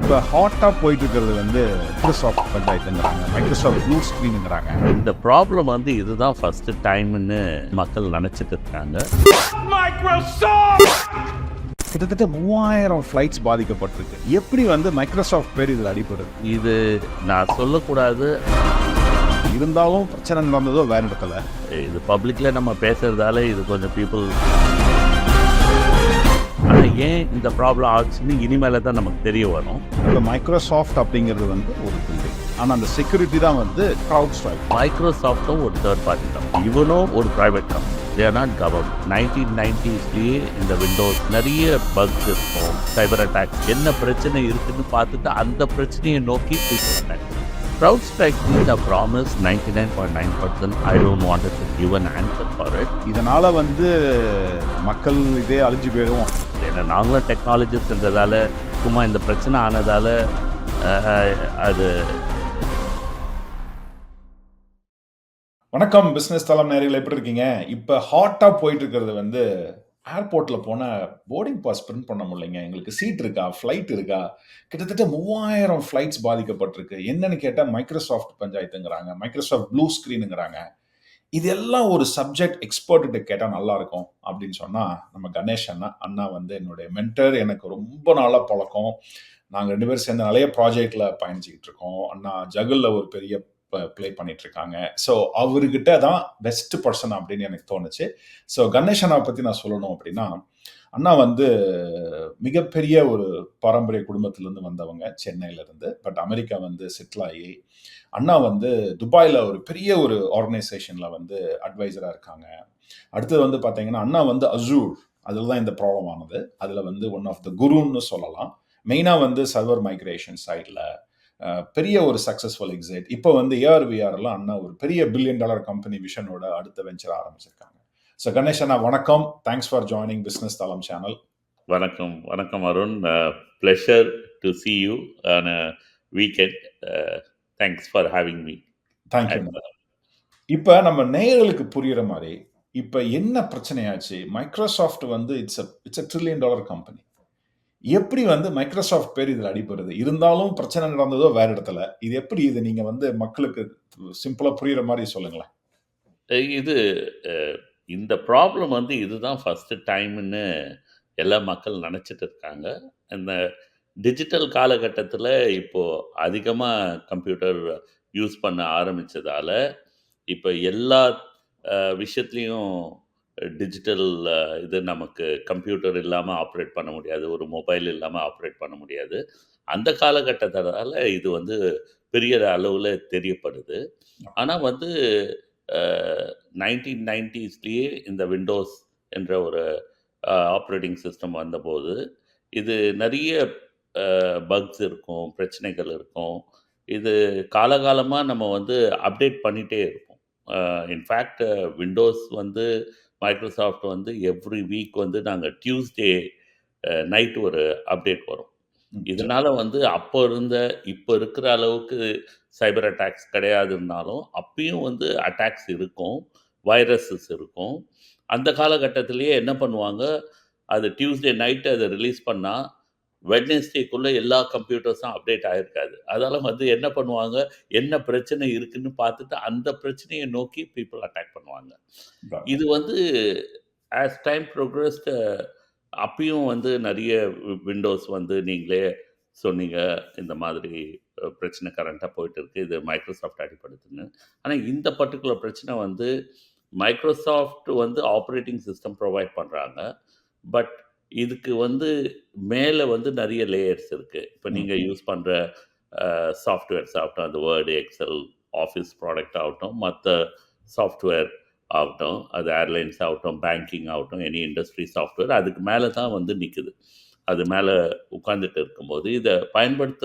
இப்போ ஹாட்டாக போயிட்டு இருக்கிறது வந்து மைக்ரோசாஃப்ட் பஞ்சாயத்துங்கிறாங்க, மைக்ரோசாஃப்ட் ப்ளூ ஸ்க்ரீனுங்கிறாங்க. இந்த ப்ராப்ளம் வந்து இதுதான் ஃபர்ஸ்ட் டைம்னு மக்கள் நினைச்சிட்டு இருக்காங்க. கிட்டத்தட்ட 3000 ஃப்ளைட்ஸ் பாதிக்கப்பட்டிருக்கு. எப்படி வந்து மைக்ரோசாஃப்ட் பேர் இதில் அடிப்படுது? இது நான் சொல்லக்கூடாது, இருந்தாலும் பிரச்சனை நடந்ததோ வேற இடத்துல. இது பப்ளிக்ல நம்ம பேசுறதால இது கொஞ்சம் பீப்புள். ஆனால் ஏன் இந்த ப்ராப்ளம் ஆச்சுன்னு இனிமேல தான் நமக்கு தெரிய வரும். இப்போ மைக்ரோசாஃப்ட் அப்படிங்கிறது வந்து ஒரு பில்டிங், ஆனால் அந்த செக்யூரிட்டி தான் வந்து க்ரௌட் ஸ்ட்ரைக். மைக்ரோசாஃப்டும் ஒரு தேர்ட் பார்ட்டி கம்பெனி, இவனும் ஒரு private company. They are not government. 1990s இந்த விண்டோஸ் நிறைய பக்ஸ் இருக்கும், சைபர் அட்டாக், என்ன பிரச்சனை இருக்குன்னு பார்த்துட்டு அந்த பிரச்சனையை நோக்கி people attack. CrowdStrike need a promise 99.9%. I don't want to give an answer for it. இதனால வந்து மக்கள் இதே அழிஞ்சு போயிடுவோம். ஏன்னா நாங்களும் டெக்னாலஜிஸ்ன்றதால சும்மா இந்த பிரச்சனை ஆனதால அது. வணக்கம் பிஸ்னஸ் தளம் நேயர்களே, எப்படி இருக்கீங்க? இப்போ ஹாட்டாக போயிட்டு இருக்கிறது வந்து ஏர்போர்ட்டில் போனால் போர்டிங் பாஸ் பிரிண்ட் பண்ண முடியலைங்க. எங்களுக்கு சீட் இருக்கா, ஃப்ளைட் இருக்கா? கிட்டத்தட்ட 3000 ஃப்ளைட்ஸ் பாதிக்கப்பட்டிருக்கு. என்னன்னு கேட்டால் மைக்ரோசாஃப்ட் பஞ்சாயத்துங்கிறாங்க, மைக்ரோசாஃப்ட் ப்ளூ ஸ்க்ரீனுங்கிறாங்க. இதெல்லாம் ஒரு சப்ஜெக்ட் எக்ஸ்பர்ட்டு கேட்டால் நல்லா இருக்கும் அப்படின்னு சொன்னால் நம்ம கணேஷ் அண்ணா வந்து என்னுடைய மென்டர், எனக்கு ரொம்ப நாளாக பழக்கம். நாங்கள் 2 பேரும் சேர்ந்து நிறைய ப்ராஜெக்டில் பயணிச்சுக்கிட்டு இருக்கோம். அண்ணா ஜகுலில் ஒரு பெரிய ப்ளே பண்ணிட்டு இருக்காங்க. ஸோ அவர்கிட்ட தான் பெஸ்ட் பர்சன் அப்படின்னு எனக்கு தோணுச்சு. ஸோ கணேஷ் அண்ணாவை பற்றி நான் சொல்லணும் அப்படின்னா, அண்ணா வந்து மிகப்பெரிய ஒரு பாரம்பரிய குடும்பத்திலேருந்து வந்தவங்க, சென்னையிலேருந்து. பட் அமெரிக்கா வந்து செட்டில் ஆகி அண்ணா வந்து துபாயில் ஒரு பெரிய ஒரு ஆர்கனைசேஷனில் வந்து அட்வைசராக இருக்காங்க. அடுத்தது வந்து பார்த்தீங்கன்னா அண்ணா வந்து அசூர், அதில் தான் இந்த ப்ராப்ளம் ஆனது. அதில் வந்து ஒன் ஆஃப் த குருன்னு சொல்லலாம். மெயினாக வந்து சர்வர் மைக்ரேஷன் சைடில் பெரிய ஒரு சக்ஸஸ்ஃபுல் எக்ஸிட். இப்போ வந்து ஏஆர்விஆர்லாம் அண்ணா ஒரு பெரிய $1 பில்லியன் கம்பெனி விஷனோட அடுத்த வெஞ்சர் ஆரம்பிச்சிருக்காங்க. ஸோ கணேஷ் அண்ணா வணக்கம், தேங்க்ஸ் ஃபார் ஜாயினிங் பிஸ்னஸ் தளம் சேனல். வணக்கம் வணக்கம் Arun, pleasure to see you on a weekend. Thanks for having me. Thank you. இப்போ நம்ம நேயர்களுக்கு புரியுற மாதிரி இப்போ என்ன பிரச்சனையாச்சு? மைக்ரோசாஃப்ட் வந்து இட்ஸ் $1 trillion கம்பெனி. எப்படி வந்து மைக்ரோசாஃப்ட் பேர் இதில் அடிப்படுது? இருந்தாலும் பிரச்சனை நடந்ததோ வேற இடத்துல. இது எப்படி? இது நீங்க வந்து மக்களுக்கு சிம்பிளா புரியுற மாதிரி சொல்லுங்களேன். இது இந்த ப்ராப்ளம் வந்து இதுதான் ஃபர்ஸ்ட் டைம்னு எல்லா மக்கள் நினச்சிட்டு இருக்காங்க. இந்த டிஜிட்டல் காலகட்டத்தில் இப்போது அதிகமாக கம்ப்யூட்டர் யூஸ் பண்ண ஆரம்பித்ததால் இப்போ எல்லா விஷயத்துலேயும் டிஜிட்டல் இது நமக்கு கம்ப்யூட்டர் இல்லாமல் ஆப்ரேட் பண்ண முடியாது, ஒரு மொபைல் இல்லாமல் ஆப்ரேட் பண்ண முடியாது. அந்த காலகட்டத்தால் இது வந்து பெரிய அளவில் தெரியப்படுது. ஆனால் வந்து 1990ஸ்லேயே இந்த விண்டோஸ் என்ற ஒரு ஆப்ரேட்டிங் சிஸ்டம் வந்தபோது இது நிறைய பக்ஸ் இருக்கும், பிரச்சனைகள் இருக்கும். இது காலகாலமாக நம்ம வந்து அப்டேட் பண்ணிகிட்டே இருப்போம். இன்ஃபேக்ட் விண்டோஸ் வந்து மைக்ரோசாஃப்ட் வந்து எவ்ரி வீக் வந்து நாங்கள் டியூஸ்டே நைட் ஒரு அப்டேட் வரும். இதனால் வந்து அப்போ இருந்த இப்போ இருக்கிற அளவுக்கு சைபர் அட்டாக்ஸ் கிடையாதுன்னாலும் அப்பயும் வந்து அட்டாக்ஸ் இருக்கும், வைரஸஸ் இருக்கும். அந்த காலகட்டத்திலேயே என்ன பண்ணுவாங்க, அது டியூஸ்டே நைட்டு அதை ரிலீஸ் பண்ணால் வெட்னஸ்டேக்குள்ளே எல்லா கம்ப்யூட்டர்ஸும் அப்டேட் ஆகிருக்காது. அதனால் வந்து என்ன பண்ணுவாங்க, என்ன பிரச்சனை இருக்குதுன்னு பார்த்துட்டு அந்த பிரச்சனையை நோக்கி பீப்புள் அட்டாக் பண்ணுவாங்க. இது வந்து ஆஸ் டைம் ப்ரோக்ரஸ்ட் அப்பயும் வந்து நிறைய விண்டோஸ் வந்து நீங்களே சொன்னீங்க, இந்த மாதிரி பிரச்சனை கரண்ட்டாக போயிட்டு இருக்குது, இது மைக்ரோசாஃப்ட் அடிப்படுதுன்னு. ஆனால் இந்த பர்டிகுலர் பிரச்சனை வந்து மைக்ரோசாஃப்ட் வந்து ஆப்ரேட்டிங் சிஸ்டம் ப்ரொவைட் பண்ணுறாங்க. பட் இதுக்கு வந்து மேலே வந்து நிறைய லேயர்ஸ் இருக்குது. இப்போ நீங்கள் யூஸ் பண்ணுற சாஃப்ட்வேர்ஸ் ஆகட்டும், அந்த வேர்டு, எக்ஸல், ஆஃபீஸ் ப்ராடக்ட் ஆகட்டும், மற்ற சாஃப்ட்வேர் ஆகட்டும், அது ஏர்லைன்ஸ் ஆகட்டும், பேங்கிங் ஆகட்டும், எனி இண்டஸ்ட்ரி சாஃப்ட்வேர், அதுக்கு மேலே தான் வந்து நிற்குது. அது மேலே உட்காந்துட்டு இருக்கும்போது இதை பயன்படுத்த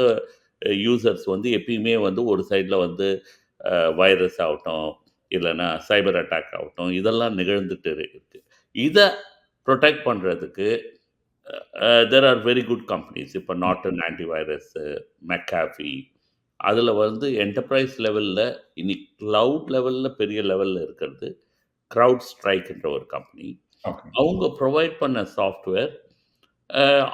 யூசர்ஸ் வந்து எப்பயுமே வந்து ஒரு சைடில் வந்து வைரஸ் ஆகட்டும், இல்லைன்னா சைபர் அட்டாக் ஆகட்டும், இதெல்லாம் நிகழ்ந்துட்டு இருக்குது. இதை ப்ரொடெக்ட் பண்ணுறதுக்கு there are very good companies. இப்போ நார்டன் ஆன்டிவைரஸ்ஸு, மெக்காஃபி, அதில் வந்து என்டர்பிரைஸ் லெவலில் இன்னைக்கு க்ளவுட் லெவலில் பெரிய லெவலில் இருக்கிறது CrowdStrikeன்ற ஒரு கம்பெனி. அவங்க ப்ரொவைட் பண்ண சாஃப்ட்வேர்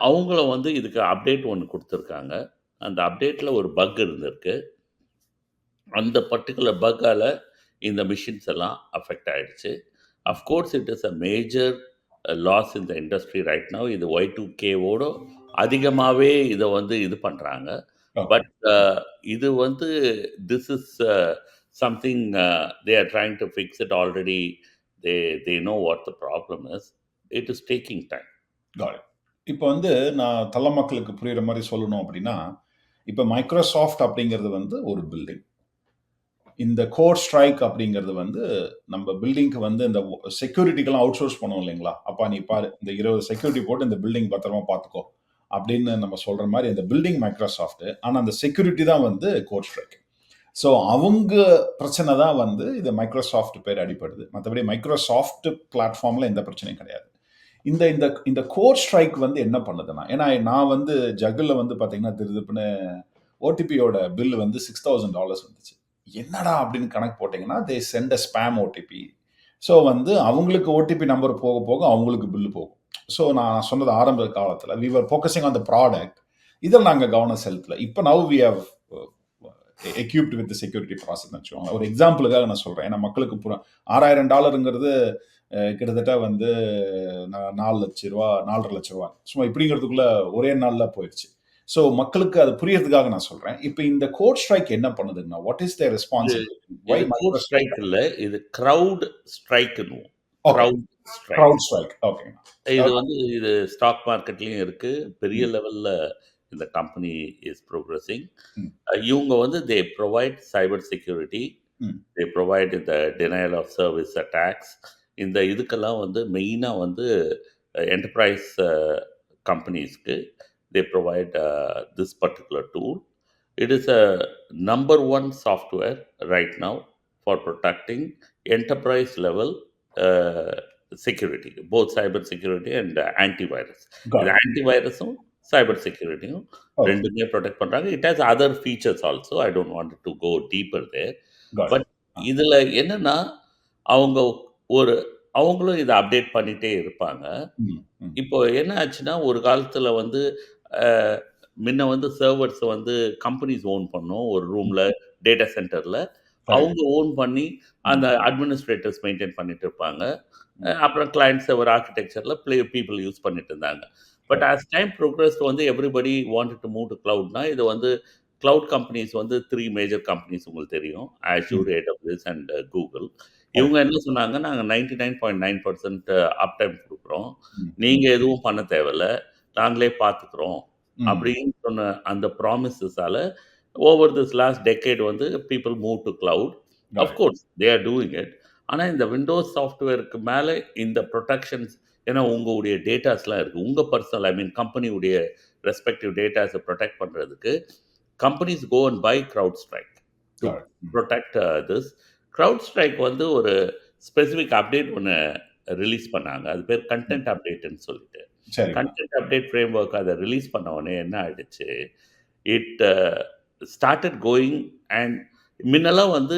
அவங்கள வந்து இதுக்கு அப்டேட் ஒன்று கொடுத்துருக்காங்க. அந்த அப்டேட்ல ஒரு பக் இருந்திருக்கு. அந்த பர்ட்டிகுலர் பக்கால இந்த மிஷின்ஸ் எல்லாம் அஃபெக்ட் ஆயிடுச்சு. Of course it is a major loss in the industry right now. இது Y2K-வோட அதிகமாவே இத வந்து இது பண்றாங்க. ஓகே. பட் இது வந்து this is something they are trying to fix it already. They they know what the problem is. It is taking time. Got it. இப்ப வந்து நான் தள்ள மக்களுக்கு புரியிற மாரி சொல்லணும் அப்படின்னா, இப்ப மைக்ரோசாஃப்ட் அப்படிங்கிறது வந்து ஒரு பில்டிங். இந்த கோர் ஸ்ட்ரைக் அப்படிங்கிறது வந்து நம்ம பில்டிங்க்கு வந்து இந்த செக்யூரிட்டிக்கெல்லாம் அவுட் சோர்ஸ் பண்ணுவோம் இல்லைங்களா? அப்பா நீ பாரு இந்த 20 செக்யூரிட்டி போட்டு இந்த பில்டிங் பத்திரமா பார்த்துக்கோ அப்படின்னு நம்ம சொல்ற மாதிரி இந்த பில்டிங் மைக்ரோசாஃப்ட். ஆனா அந்த செக்யூரிட்டி தான் வந்து கோர் ஸ்ட்ரைக். ஸோ அவங்க பிரச்சனை தான் வந்து இது மைக்ரோசாஃப்ட் பேர் அடிப்படுது. மற்றபடி மைக்ரோசாஃப்ட் பிளாட்ஃபார்ம்ல எந்த பிரச்சனையும் கிடையாது. இந்த இந்த இந்த கோர் ஸ்ட்ரைக் வந்து என்ன பண்ணுதுன்னா, ஏன்னா நான் வந்து ஜகுல வந்து பார்த்தீங்கன்னா திருதுப்புன்னு ஓடிபியோட பில் வந்து $6,000 வந்துச்சு. என்னடா அப்படின்னு கணக்கு போட்டீங்கன்னா, தே சென்ட் அ ஸ்பாம் ஓடிபி. ஸோ வந்து அவங்களுக்கு ஓடிபி நம்பர் போக போக அவங்களுக்கு பில் போகும். ஸோ நான் சொன்னது ஆரம்ப காலத்துல we were focusing on the product. இதில் நாங்க கவனம் செலுத்தல. இப்போ now we have equipped with security process வச்சுக்கோங்க. ஒரு எக்ஸாம்பிளுக்காக நான் சொல்றேன். ஏன்னா மக்களுக்கு $6,000ங்கிறது கிட்டத்தட்ட வந்து $4,00,000 $4,50,000 சும்மா இப்படிங்கிறதுக்குள்ள ஒரே நாள்ல போயிடுச்சு. ஸோ மக்களுக்கு அது புரியறதுக்காக நான் சொல்றேன். இப்போ இந்த கோட் ஸ்ட்ரைக் என்ன பண்ணுதுன்னா, வாட் இஸ் தேர் இது ரெஸ்பான்சிபிலிட்டி? வை இது கோர் ஸ்ட்ரைக் மைக்ரோசாஃப்ட்? இல்ல. இது கிரவுட் ஸ்ட்ரைக்ன்னுவோம். Okay. CrowdStrike. CrowdStrike. ஓகேங்க. இது ஓகே. வந்து இது ஸ்டாக் மார்க்கெட்லயும் இருக்கு. பெரிய ம், லெவல்ல இந்த கம்பெனி இஸ் புரோகிரஸிங். ம், இவங்க வந்து தே provide cyber security. Hmm. They provide இந்த டினையல் ஆஃப் சர்வீஸ் அட்டாக்ஸ். இந்த இதுக்கெல்லாம் வந்து மெயினா வந்து என்டர்பிரைஸ் கம்பெனிஸ்க்கு they provide this particular tool. It is a number one software right now for protecting enterprise level uh, security, both cyber security and antivirus. Got இது it. ஆன்டிவைரஸும் cyber செக்யூரிட்டியும் okay. ரெண்டுமே ப்ரொடெக்ட் பண்றாங்க. It has other features also. I don't want to go deeper there. Got but it. Ah. இதுல என்னன்னா, அவங்க ஒரு அவங்களும் இத அப்டேட் பண்ணிட்டே இருப்பாங்க. ம், ம். இப்போ என்ன ஆச்சுன்னா, ஒரு காலத்துல வந்து அ முன்ன வந்து சர்வர்ஸ் வந்து கம்பெனிஸ் ஓன் பண்ணும். ஒரு ம். ரூம்ல, டேட்டா சென்டர்ல. கரெக்ட். அவங்க ஓன் பண்ணி ம், அந்த அட்மினிஸ்ட்ரேட்டர்ஸ் மெயின்டெயின் பண்ணிட்டு இருப்பாங்க. ம். அப்புறம் கிளையன்ட் சர்வர் ஆர்க்கிடெக்சர்ல பீப்பிள் யூஸ் பண்ணிட்டு இருந்தாங்க. But correct. As time progressed வந்து everybody wanted to move to கிளவுட்னா, இது வந்து கிளவுட் கம்பெனிஸ் வந்து 3 மேஜர் கம்பெனிஸ் உங்களுக்கு தெரியும். ம், Azure, AWS அண்ட் Google. இவங்க கரெக்ட். என்ன சொன்னாங்க, நாங்க 99.9% அப் டைம் குடுக்குறோம். ம், ம், நீங்க எதுவும் பண்ண தேவையில்ல. நாங்களே பார்த்துக்கிறோம். ம். அப்படின்னு சொன்ன அந்த ப்ராமிசஸால ஓவர் திஸ் லாஸ்ட் டெக்கேட் வந்து people move to cloud. Got of it. Course they are doing it. ஆனா இந்த விண்டோஸ் சாஃப்ட்வேருக்கு மேல இந்த புரொடெக்ஷன்ஸ், ஏன்னா உங்களுடைய டேட்டாஸ்லாம் இருக்கு. உங்க பர்சனல் கம்பெனியுடைய ரெஸ்பெக்டிவ் டேட்டாஸ புரொடெக்ட் பண்றதுக்கு companies go and buy CrowdStrike to got it. ம், புரொடெக்ட் திஸ். CrowdStrike வந்து ஒரு ஸ்பெசிஃபிக் அப்டேட் ஒண்ணு ரிலீஸ் பண்ணாங்க. அது பேர் ம். கன்டென்ட் அப்டேட்ன்னு சொல்லிட்டு. சரிங்க. கன்டென்ட் அப்டேட் ஃப்ரேம்வொர்க் அத ரிலீஸ் பண்ண உடனே என்ன ஆயிடுச்சு, இட் ஸ்டார்ட்டட் கோயிங் அண்ட் முன்னெல்லாம் வந்து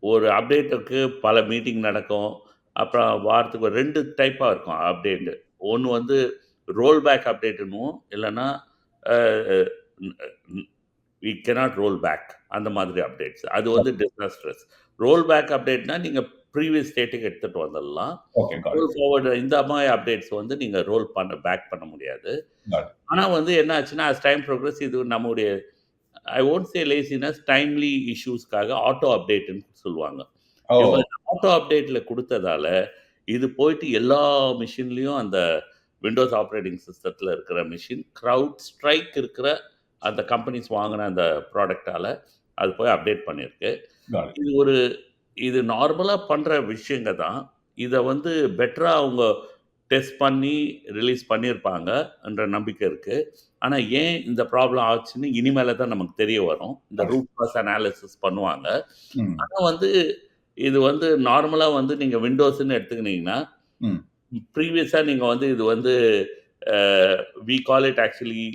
ஒரு அப்டேட்டுக்கு பல மீட்டிங் நடக்கும். அப்புறம் வாரத்துக்கு ஒரு 2 டைப்பா இருக்கும் அப்டேட். ஒண்ணு வந்து ரோல் பேக் அப்டேட்ன்னுவோம். இல்லன்னா uh we cannot roll back அந்த மாதிரி அப்டேட்ஸ். அது வந்து டிசாஸ்ட்ரஸ். ரோல் பேக் அப்டேட்னா நீங்க ப்ரீவியஸ் ஸ்டேட்டுக்கு எடுத்துட்டு வந்துடலாம். Okay. Got roll it. Forward இந்த மாரி அப்டேட்ஸ் வந்து நீங்க பேக் பண்ண முடியாது. Got it. ஆனா வந்து என்ன ஆச்சுன்னா, அஸ் டைம் ப்ரோகிரஸ் இது நம்முடைய I won't say laziness, timely இஷ்யூஸ்க்காக ஆட்டோ அப்டேட்ன்னு சொல்லுவாங்க. ஓ! இவங்க ஆட்டோ அப்டேட்ல குடுத்ததால, இது போயிட்டு எல்லா மெஷின்லயும் அந்த விண்டோஸ் ஆப்பரேட்டிங் சிஸ்டத்துல இருக்கிற மெஷின், கிரவுட் ஸ்ட்ரைக் இருக்கிற அந்த கம்பெனிஸ் வாங்குன அந்த ப்ராடக்ட்டால அது போய் அப்டேட் பண்ணியிருக்கு. Got it. இது ஒரு இது நார்மலா பண்ற விஷயங்க தான். இத வந்து பெட்டரா அவங்க டெஸ்ட் பண்ணி ரிலீஸ் பண்ணியிருப்பாங்க என்ற நம்பிக்கை இருக்கு. ஆனா ஏன் இந்த ப்ராப்ளம் ஆச்சுன்னு இனிமேல தான் நமக்கு தெரிய வரும். இந்த கரெக்ட். ரூட் காஸ் அனாலிசிஸ் பண்ணுவாங்க. ம், ஆனா வந்து இது வந்து நார்மலா வந்து நீங்க விண்டோஸ்ன்னு எடுத்துக்கினீங்கன்னா, ம். ப்ரீவியஸா நீங்க வந்து இது வந்து uh we call it actually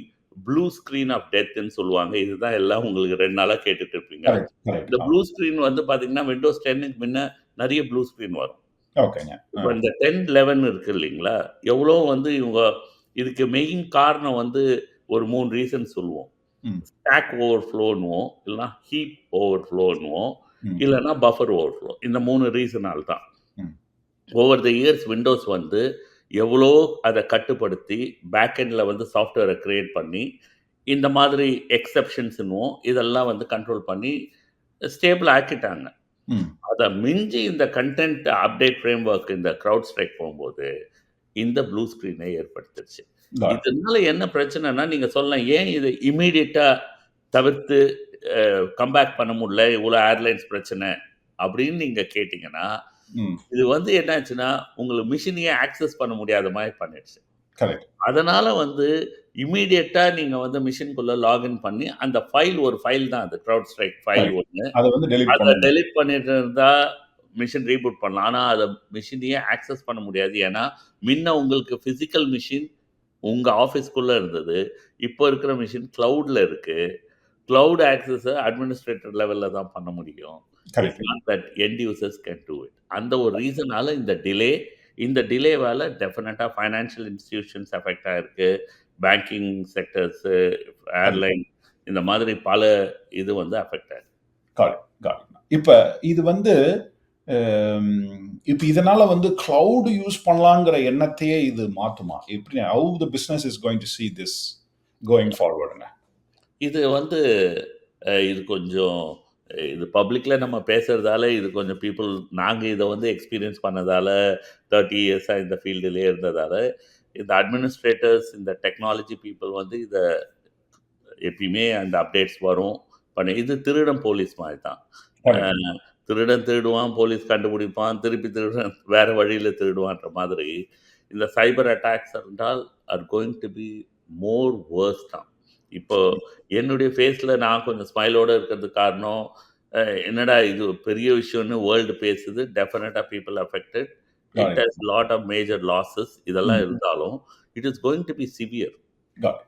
blue screen of டெத்ன்னு சொல்லுவாங்க. இதுதான் எல்லாம் உங்களுக்கு 2 நாளா கேட்டுட்டு இருப்பீங்க. Correct, correct. இந்த ஆ. ப்ளூ ஸ்கிரீன் வந்து பார்த்தீங்கன்னா, விண்டோஸ் 10க்கு முன்ன நெறைய ப்ளூ ஸ்கிரீன் வரும். ஓகேங்க. ஆ. இப்ப இந்த 10, 11 இருக்கு இல்லைங்களா? எவ்வளோ வந்து இவங்க இதுக்கு மெயின் காரணம் வந்து ஒரு 3 ரீசன் சொல்லுவோம். ம். ஸ்டாக் ஓவர்ஃப்ளோன்னுவோம், இல்லைனா ஹீப் ஓவர்ஃப்ளோன்னுவோம், ம். இல்லைனா பஃபர் ஓவர்ஃப்ளோ. இந்த 3 ரீசனால் தான். ம். ஓவர் த இயர்ஸ் விண்டோஸ் வந்து எவ்வளோ அத கட்டுப்படுத்தி, பேக் எண்ட்ல வந்து சாஃப்ட்வேர கிரியேட் பண்ணி, இந்த மாதிரி எக்செப்ஷன்ஸ்ன்னுவோம், இதெல்லாம் வந்து கண்ட்ரோல் பண்ணி ஸ்டேபிள் ஆக்கிட்டாங்க. ம். அத மிஞ்சி இந்த கன்டென்ட் அப்டேட் ஃப்ரேம்வொர்க் இந்த கிரவுட் ஸ்ட்ரைக் போம்போது, இந்த ப்ளூ ஸ்க்ரீனை ஏற்படுத்துச்சு. Got it. இதனால என்ன பிரச்சனைன்னா, நீங்க சொல்லலாம், ஏன் இத இம்மீடியட்டா தவிர்த்து கம்பேக் பண்ண முடியல, இவ்வளோ ஏர்லைன்ஸ் பிரச்சனை அப்படின்னு நீங்க கேட்டீங்கன்னா, ம். இது வந்து என்ன ஆச்சுன்னா, உங்களுக்கு மிஷினையே ஆக்சஸ் பண்ண முடியாத மாரி பண்ணிடுச்சு. கரெக்ட். அதனால வந்து இம்மீடியட்டா நீங்க வந்து மிஷின்குள்ள லாகின் பண்ணி, அந்த ஃபைல் ஒரு ஃபைல் தான் அது. CrowdStrike file correct. ஒண்ணு. அத வந்து டெலீட் அத பண்ணணும். டெலீட் பண்ணிட்டு இருந்தா, மிஷின் ரீபூட் பண்ணலாம். ஆனா, அத மிஷினையே ஆக்சஸ் பண்ண முடியாது. ஏன்னா, முன்ன உங்களுக்கு பிசிக்கல் மிஷின் உங்க ஆஃபீஸ்க்குள்ள இருந்தது. இப்போ இருக்கிற மிஷின் கிளவுட்ல இருக்கு. கிளவுட் ஆக்சஸ அட்மினிஸ்ட்ரேட்டர் லெவல்ல தான் பண்ண முடியும். It's correct. Not that end users can do it. அந்த ஒரு ரீசனால இந்த டிலே. இந்த டிலேவால டெஃபினட்டா ஃபைனான்ஷியல் இன்ஸ்டிடியூஷன்ஸ் அஃபெக்ட் ஆயிருக்கு. Banking sectors, correct. ஏர்லைன் இந்த மாதிரி பல இது வந்து அஃபெக்ட் ஆயிருக்கு. God it. Got it. இப்ப இது வந்து இப்ப இதனால வந்து கிளவுட் யூஸ் பண்ணலாங்கிற எண்ணத்தையே இது மாத்துமா? எப்படி how the business is going to see this going ஃபார்வர்ட்ங்க? இது வந்து இது கொஞ்சம் இது பப்ளிக்ல நம்ம பேசுறதால இது கொஞ்சம் பீப்பிள் நாங்க இத வந்து எக்ஸ்பீரியன்ஸ் பண்ணதால 30 இயர்ஸா இந்த ஃபீல்டுலயே இருந்ததால, இந்த அட்மினிஸ்ட்ரேட்டர்ஸ், இந்த டெக்னாலஜி பீப்பிள் வந்து இத எப்பயுமே அந்த அப்டேட்ஸ் வரும். இது திருடன் போலீஸ் மாரி தான். அ கரெக்ட். திருடன் திருடுவான், போலீஸ் கண்டுபிடிப்பான், திருப்பி திருடன் வேற வழியில திருடுவான்ற மாதிரி, இந்த சைபர் அட்டாக்ஸ் என்றால் are going to be more worse தான். இப்போ என்னுடைய ஃபேஸ்ல நான் கொஞ்சம் ஸ்மைலோட இருக்கிறதுக்கு காரணம், என்னடா இது பெரிய விஷயம்னு வேர்ல்டு பேசுது. Definitely people affected. Got it it. Has lot of major losses இதெல்லாம் ம். இருந்தாலும், it is going to be severe. Got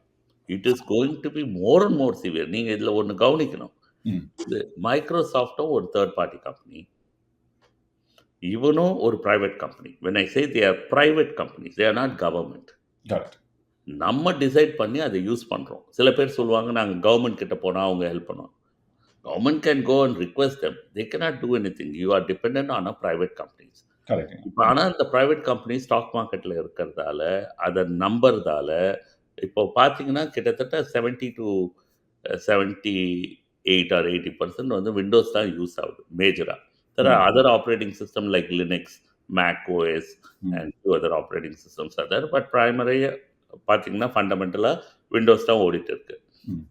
it is going to be more and more severe. நீங்க இதுல ஒண்ணு கவனிக்கணும். ம். இது மைக்ரோசாஃப்ட்டும் ஒரு தேர்ட் பார்ட்டி கம்பெனி. இவனும் ஒரு private company. When I say they are private companies, they are not government. Correct. நம்ம டிசைட் பண்ணி அதை யூஸ் பண்றோம். சில பேர் சொல்லுவாங்க, நாங்க கவர்ன்மென்ட் கிட்ட போனா அவங்க ஹெல்ப் பண்ணுவாங்க. Government can go and request them. They cannot do anything. You are dependent on a private companies. கரெக்ட்ங்க. இப்ப ஆனா இந்த பிரைவேட் கம்பெனி ஸ்டாக் மார்க்கெட்ல இருக்கிறதால, அத நம்புறதால, இப்போ பார்த்தீங்கன்னா கிட்டத்தட்ட 70 டூ 78 ஆர் 80% வந்து விண்டோஸ் தான் யூஸ் ஆகுது மேஜரா. There are ம். other operating system like Linux, Mac OS ம். and few other operating systems are there. But primary பார்த்தீங்கன்னா ஃபண்டமெண்டலா விண்டோஸ் தான் ஓடிட்டு இருக்கு. ம்.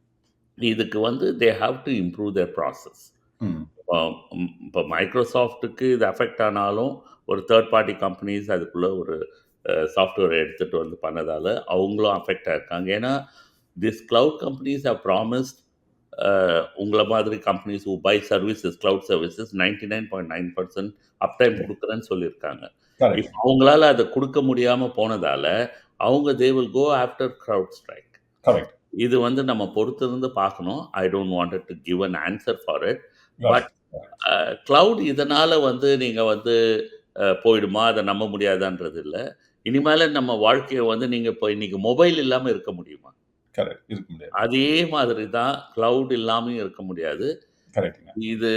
இதுக்கு வந்து they have to improve there process. ம். இப்போ மைக்ரோசாஃப்ட்டுக்கு இது அஃபெக்ட் ஆனாலும், ஒரு தேர்ட் பார்ட்டி கம்பெனிஸ் அதுக்குள்ள ஒரு சாஃப்ட்வேர் எடுத்துட்டு வந்து பண்ணதால, அவங்களும் அஃபெக்ட் ஆயிருக்காங்க. ஏன்னா, this cloud companies have promised உங்கள மாதிரி companies who buy services, cloud services 99.9% uptime குடுக்குறேன்னு சொல்லியிருக்காங்க. கரெக்ட். இப்ப அவங்களால அத குடுக்க முடியாம போனதால, அவங்க they will go after CrowdStrike. Correct. இது வந்து நம்ம பொறுத்திருந்து பார்க்கணும். I don't wanted to give an answer for it. Got but it. Cloud இதனால வந்து நீங்க வந்து போயிடுமா? அத நம்ப முடியாதான்றது இல்ல. இனிமேல நம்ம வாழ்க்கைய வந்து நீங்க இப்போ இன்னைக்கு மொபைல் இல்லாம இருக்க முடியுமா? கரெக்ட். இருக்க முடியாது. அதே மாதிரி தான் கிளவுட் இல்லாமயும் இருக்க முடியாது. கரெக்ட்ங்க. இது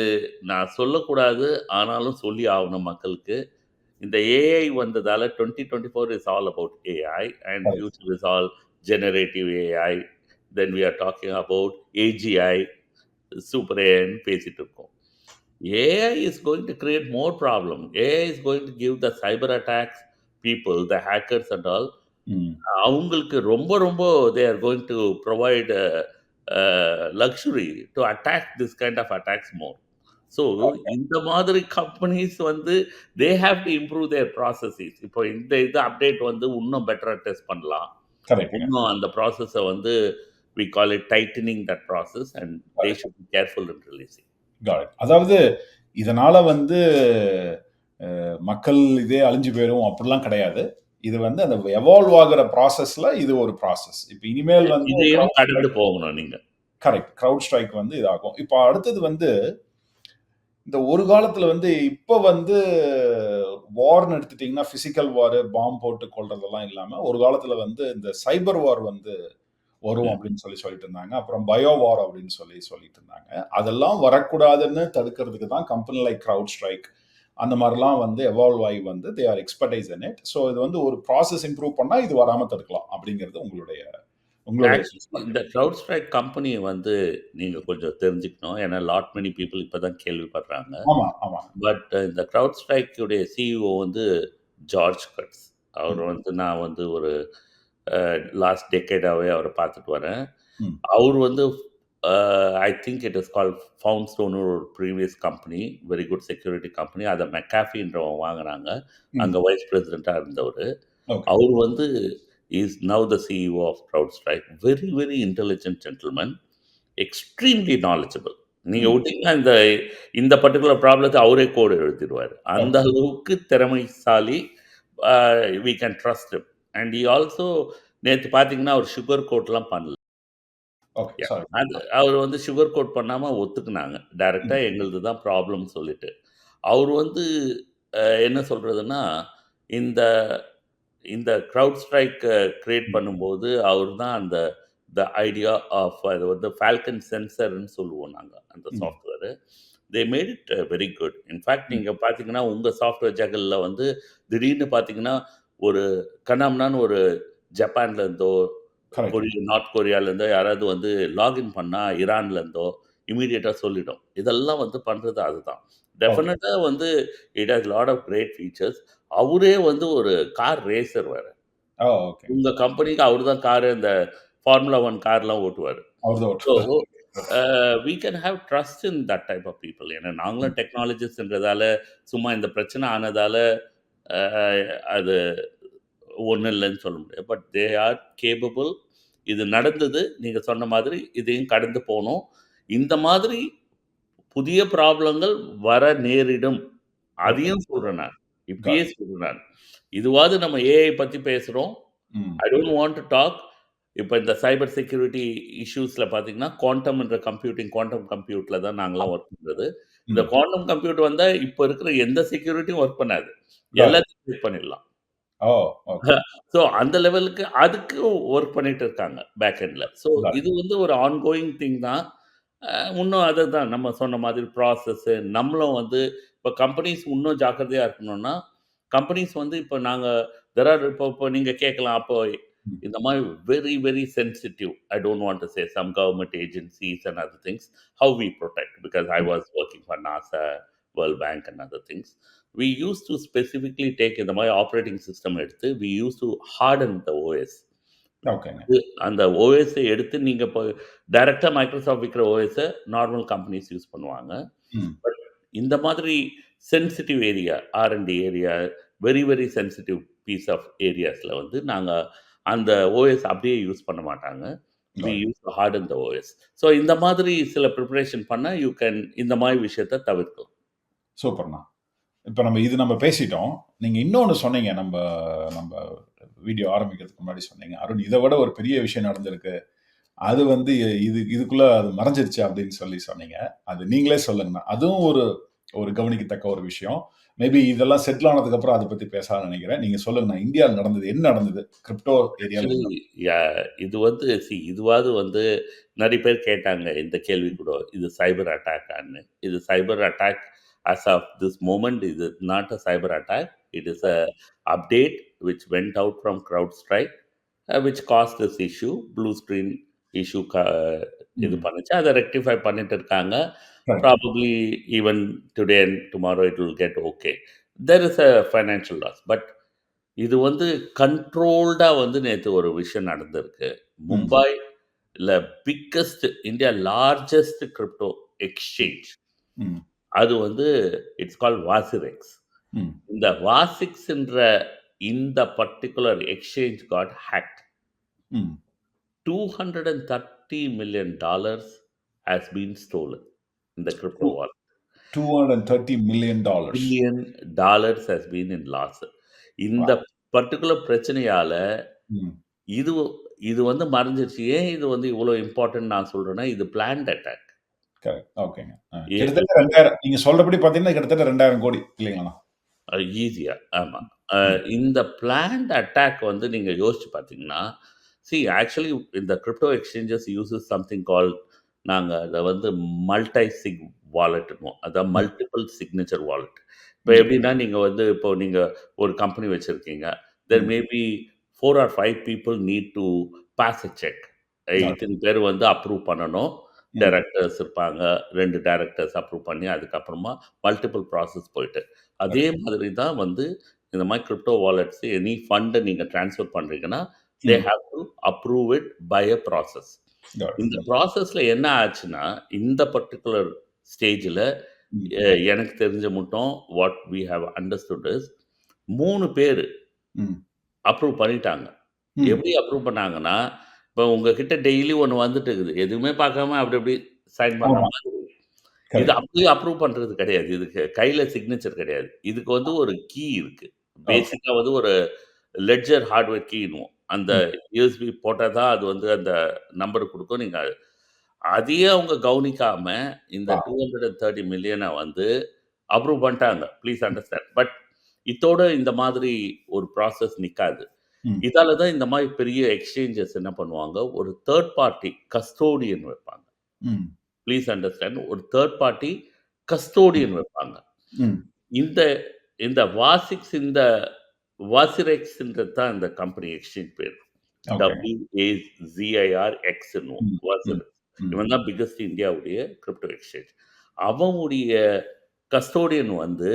நான் சொல்லக்கூடாது. ஆனாலும் சொல்லி ஆகணும் மக்களுக்கு. இந்த ஏஐ வந்ததால 2024 is all about AI and correct. Future is all generative AI. Then we are talking about AGI, super ஏஐன்னு பேசிட்டு இருக்கோம். AI is going to create more problem. AI is going to give the cyber attacks people, the hackers and all, ம். அவங்களுக்கு ரொம்ப ரொம்ப they are going to provide luxury to attack this kind of attacks more. So இந்த மாதிரி companies வந்து they have to improve their processes. இப்போ இந்த இது அப்டேட் வந்து இன்னும் பெட்டரா டெஸ்ட் பண்ணலாம். கரெக்ட்ங்க. இன்னும் அந்த ப்ராசஸ வந்து we call it tightening that process and they correct. should be careful in releasing. Got it. அதாவது இதனால வந்து மக்கள் இதே அழிஞ்சு போயிரும் அப்படிலாம் கிடையாது. இது வந்து அந்த எவால்வ் ஆகுற ப்ராசஸ்ல இது ஒரு ப்ராசஸ். இப்ப இனிமேல் வந்து இதையும் கடந்து போகணும் நீங்க. கரெக்ட். கிரவுட் ஸ்ட்ரைக் வந்து இதாகும். இப்போ அடுத்தது வந்து இந்த ஒரு காலத்துல வந்து இப்ப வந்து வார்ன்னு எடுத்துட்டீங்கன்னா பிசிக்கல் வார், பாம்பு போட்டு கொல்றதெல்லாம் இல்லாம ஒரு காலத்துல வந்து இந்த சைபர் வார் வந்து வரும் ம். அப்படின்னு சொல்லிட்டு இருந்தாங்க. அப்புறம் பயோ வார் அப்படின்னு சொல்லிட்டு இருந்தாங்க. அதெல்லாம் வரக்கூடாதுன்னு தடுக்கிறதுக்கு தான் கம்பெனி லைக் கிரவுட் ஸ்ட்ரைக் அந்த மாதிரிலாம் வந்து எவால்வ் ஆகி வந்து they are expertise in it. So இது வந்து ஒரு ப்ராசஸ் இம்ப்ரூவ் பண்ணா இது வராம தடுக்கலாம் அப்படிங்கிறது உங்களுடைய உங்களுடைய ஆக்சுவலி இந்த perspective. க்ரவுட் ஸ்ட்ரைக் கம்பெனிய வந்து நீங்க கொஞ்சம் தெரிஞ்சுக்கணும். ஏன்னா லாட் மெனி பீப்பிள் இப்ப தான் கேள்விப்படுறாங்க. ஆமா, ஆமா. பட் இந்த க்ரவுட் ஸ்ட்ரைக்குடைய சிஇஓ வந்து ஜார்ஜ் கட்ஸ். அவர் ம், வந்து நான் வந்து ஒரு லாஸ்ட் டெக்கேடாவே அவர பார்த்துட்டு வரேன். ம், அவரு வந்து I think it is called ஃபவுண்ட்ஸ்டோன்னு ஒரு previous company, very good security company. அத மெக்காஃபின்றவங்க வாங்குனாங்க. ம். அங்க வைஸ் பிரசிடென்ட்டா இருந்தவரு. ஓகே. அவரு வந்து is now the CEO of CrowdStrike. Very, very intelligent gentleman. Extremely knowledgeable. நீங்க ம். விட்டீங்கன்னா, இந்த இந்த பர்ட்டிகுலர் ப்ராப்ளத்த அவரே கோட் எழுதிருவாரு. அந்த ஓகே, அளவுக்கு திறமைசாலி. Uh we can trust him. And he also நேத்து பார்த்தீங்கன்னா, அவர் சுகர் கோட்லாம் பண்ணல. ஓகே. யாஹ்! சாரி. அது அவரு வந்து சுகர் கோட் பண்ணாம ஒத்துக்குனாங்க. டைரக்ட்டா ம், எங்களுது தான் ப்ராப்ளம்னு சொல்லிட்டு. அவரு வந்து என்ன சொல்றதுன்னா, இந்த இந்த கிரவுட் ஸ்ட்ரைக் கிரியேட் ம், பண்ணும்போது, அவரு தான் அந்த ஐடியா ஆஃப் அது வந்து ஃபால்கன் சென்சார்ன்னு சொல்லுவோம் நாங்க, அந்த ம், software. They made it very good. In fact ம். நீங்க பார்த்தீங்கன்னா, உங்க சாஃப்ட்வேர் ஜங்கல்ல வந்து திடீர்னு பார்த்தீங்கன்னா, ஒரு கன்னாம்னான்னு ஒரு ஜப்பான்ல இருந்தோ, கரெக்ட்டுங்க. நார்த் கொரியால இருந்தோ யாராவது வந்து லாகின் பண்ணா ஈரான்ல இருந்தோ இம்மீடியட்டா சொல்லிடும். இதெல்லாம் வந்து பண்றது அதுதான். ஓகே. டெஃபினட்டா வந்து it has lot of great features. அவரே வந்து ஒரு கார் ரேசர் வேற. ஓ! ஓகேங்க. உங்க கம்பெனிக்கு அவரு தான் காரு இந்த ஃபார்முலா 1 கார்லாம் ஓட்டுவாரு. அவர் தான் ஸோ ஓட்டுவாரு. Okay. We can have trust in that type of people. ஏன்னா ம். நாங்களும் டெக்னாலஜிஸ்ட்ன்றதால சும்மா இந்த பிரச்சனை ஆனதால அ அது ஒண்ணும் இல்லன்னு சொல்ல முடியாது. But they are capable. இது நடந்தது. நீங்க சொன்ன மாதிரி இதையும் கடந்து போணும். இந்த மாதிரி புதிய ப்ராப்ளங்கள் வர நேரிடும். ஓகே. அதையும் சொல்றேன் நான். இப்பயே காட் இட். சொல்றேன் நான். இதுவாது நம்ம ஏஐ பத்தி பேசுறோம். ம். I don't want to talk. இப்ப இந்த சைபர் செக்யூரிட்டி இஷ்யூஸ்ல பார்த்தீங்கன்னா, குவாண்டம் என்ற குவாண்டம் கம்ப்யூட்ல தான் நாங்கலாம் ஒர்க் பண்றது. இந்த ம். குவாண்டம் கம்ப்யூட் வந்தா, இப்ப இருக்கிற எந்த செக்யூரிட்டியும் ஒர்க் பண்ணாது. Got it. எல்லாத்தையும் கிரியேட் பண்ணிடலாம். ஓ! ஓகே. ஸோ அந்த லெவலுக்கு அதுக்கும் ஒர்க் பண்ணிட்டு இருக்காங்க பேக் எண்ட்ல. ஸோ காட் இது வந்து ஒரு ஆன்கோயிங் திங் தான். இன்னும் அதுதான் நம்ம சொன்ன மாதிரி ப்ராசஸ்ஸு நம்மளும் வந்து இப்ப கம்பெனிஸ் இன்னும் ஜாக்கிரதையா இருக்கணும்னா, கம்பெனிஸ் வந்து இப்ப நாங்க தெர் ஆர் இப்போ இப்போ நீங்க கேட்கலாம். அப்போ ம். இந்த மாரி very, very sensitive I don't want to say some government agencies and other things. How we protect? Because I ம். Was working for NASA, World Bank and other things. We used to specifically take இந்த மாரி operating system எடுத்து we used to harden the OS. ஓகேங்க. அந்த ஓஎஸ்ஸ எடுத்து நீங்க இப்போ டைரக்ட்டா மைக்ரோசாஃப்ட் விக்கிற ஓஎஸ்ஸ நார்மல் கம்பெனிஸ் யூஸ் பண்ணுவாங்க. ம். பட் இந்த மாதிரி sensitive area, R and D area, very, very sensitive piece of ஏரியாஸ்ல வந்து நாங்க அந்த ஓஎஸ் அப்படியே யூஸ் பண்ண மாட்டாங்க. We got it. Use to harden the OS. So இந்த மாதிரி சில பிரிப்பரேஷன் பண்ணா யூ கேன் இந்த மாரி விஷயத்த தவிர்க்கலாம். சூப்பர்ண்ணா. இப்ப நம்ம பேசிட்டோம். நீங்க இன்னொன்னு சொன்னீங்க. நம்ப வீடியோ ஆரம்பிக்கிறதுக்கு முன்னாடி சொன்னீங்க. "அருண் இத விட ஒரு பெரிய விஷயம் நடந்திருக்கு. அது வந்து இதுக்குள்ள அது மறைஞ்சிருச்சு" அப்படின்னு சொன்னீங்க. அது நீங்களே சொல்லுங்கண்ணா. அதுவும் ஒரு ஒரு கவனிக்கத்தக்க ஒரு விஷயம். மேபி இதெல்லாம் செட்டில் ஆனதுக்கு அப்புறம் அத பத்தி பேசலாம்னு நெனைக்கிறேன். நீங்க சொல்லுங்கண்ணா. இந்தியால நடந்தது. என்ன நடந்தது? கிரிப்டோ ஏரியால ஆக்சுவலி என்ன நடந்தது? யா இது வந்து இதுவாவது வந்து நெறைய பேர் கேட்டாங்க இந்த கேள்வி கூட. இது சைபர் அட்டாக்கான்னு. இது cyber attack as of this moment இது not a cyber attack. It is a update which went out from CrowdStrike which caused this issue. Blue screen issue இது ம். பண்ணுச்சு. அத ரெக்டிஃபை பண்ணிட்டு இருக்காங்க. Correct. Probably even today and tomorrow it will get okay. There is a financial loss. But இது வந்து கண்ட்ரோல்டா வந்து நேத்து ஒரு விஷயம் நடந்திருக்கு. ம். மும்பைல பிக்கஸ்ட் இந்தியா லார்ஜஸ்ட் கிரிப்டோ ம். எக்ஸ்சேஞ்ச். ம். அது வந்து இட்ஸ் கால்ட் வாசிரெக்ஸ். ம். இந்த வாசிக்ஸ்ன்ற இந்த பர்ட்டிகுலர் எக்ஸ்சேஞ்ச் காட் ஹேக்ட். ம். $230 million has been stolen in the crypto wallet. $230,000,000. $1 billion has been in loss. இந்த வாவ்! பர்ட்டிகுலர் பிரச்சனையால ம். இது இது வந்து மறைஞ்சிருச்சு. ஏன் இது வந்து இவ்வளோ இம்பார்ட்டன்ட் நான் சொல்றேன்னா, இது பிளான்ட் அட்டாக். கரெக்ட். ஓகேங்க. எ கிட்டத்தட்ட 2000 நீங்க சொல்றபடி பார்த்தீங்கன்னா, கிட்டத்தட்ட 2000,00,00,000 இல்லைங்களாண்ணா? ஈஸியா. ஆமா. ம். ம். இந்த பிளான்ட் அட்டாக் வந்து நீங்க யோசிச்சு பார்த்தீங்கன்னா, See, actually, in the crypto exchanges uses something called நாங்க அத வந்து மல்டி சிக் வாலெட்னுவோம். அதான் ம், மல்டிபிள் சிக்னேச்சர் வாலெட். இப்ப ம், எப்படின்னா, இப்போ நீங்க ஒரு கம்பெனி வச்சிருக்கீங்க. There hmm, may be 4 or 5 people need to pass a check. Okay. இத்தன பேர் வந்து அப்ரூவ் பண்ணணும். ம், டைரக்டர்ஸ் இருப்பாங்க. 2 டைரக்டர்ஸ் அப்ரூவ் பண்ணி, அதுக்கப்புறமா மல்டிபிள் ப்ராசஸ் போயிட்டு. அதே கரெக்ட். மாதிரி தான் வந்து இந்த மாரி கிரிப்டோ வாலெட்ஸ் எனி ஃபண்ட நீங்க ட்ரான்ஸ்ஃபர் பண்றீங்கன்னா, they hmm, have to approve it by a process. Got இந்த இட். ப்ராசஸ்ல என்ன ஆச்சுன்னா, இந்த பர்ட்டிகுலர் ஸ்டேஜ்ல ம், எனக்கு தெரிஞ்ச மட்டும் what we have understood is 3 பேரு ம், அப்ரூவ் பண்ணிட்டாங்க. ம். எப்படி அப்ரூவ் பண்ணாங்கன்னா, இப்போ உங்ககிட்ட டெய்லி ஒண்ணு வந்துட்டு இருக்குது. எதுவுமே பார்க்காம அப்படி அப்படி சைன் பண்ற ஆமா. மாதிரி. இது கரெக்ட். அப்படியே அப்ரூவ் பண்றது கிடையாது. இதுக்கு கையில சிக்னேச்சர் கிடையாது. இதுக்கு வந்து ஒரு கீ இருக்கு. ஓகே. பேசிக்கா வந்து ஒரு லெட்ஜர் ஹார்ட்வேர் கீன்னுவோம். அந்த ம். யூஎஸ்பி போட்டா தான் அது வந்து அந்த நம்பர் குடுக்கும். நீங்க அதையே அவங்க கவனிக்காம இந்த ஆ. 230 மில்லியன வந்து அப்ரூவ் பண்ணிட்டாங்க. Please understand. பட் இத்தோட இந்த மாதிரி ஒரு ப்ராசஸ் நிக்காது. ம், இதால தான் இந்த மாரி பெரிய எக்ஸ்சேஞ்சஸ் என்ன பண்ணுவாங்க, ஒரு தேர்ட் பார்ட்டி கஸ்டோடியன் வைப்பாங்க. ம், ப்ளீஸ் அண்டர்ஸ்டாண்ட். ஒரு தேர்ட் பார்ட்டி ம், கஸ்டோடியன் வைப்பாங்க. ம். இந்த இந்த வாசிக்ஸ் இந்த வாசிரெக்ஸ்ன்றது தான் இந்த கம்பெனி எக்ஸ்சேஞ்ச் பேரு. ஓகேங்க. WAZIRX ன்னுவோம். ம், ம், வாசிரெக்ஸ். ம், இவன் தான் பிக்கஸ்ட் இந்தியாவுடைய கிரிப்டோ எக்ஸ்சேஞ்ச். அவனுடைய கஸ்டோடியன் வந்து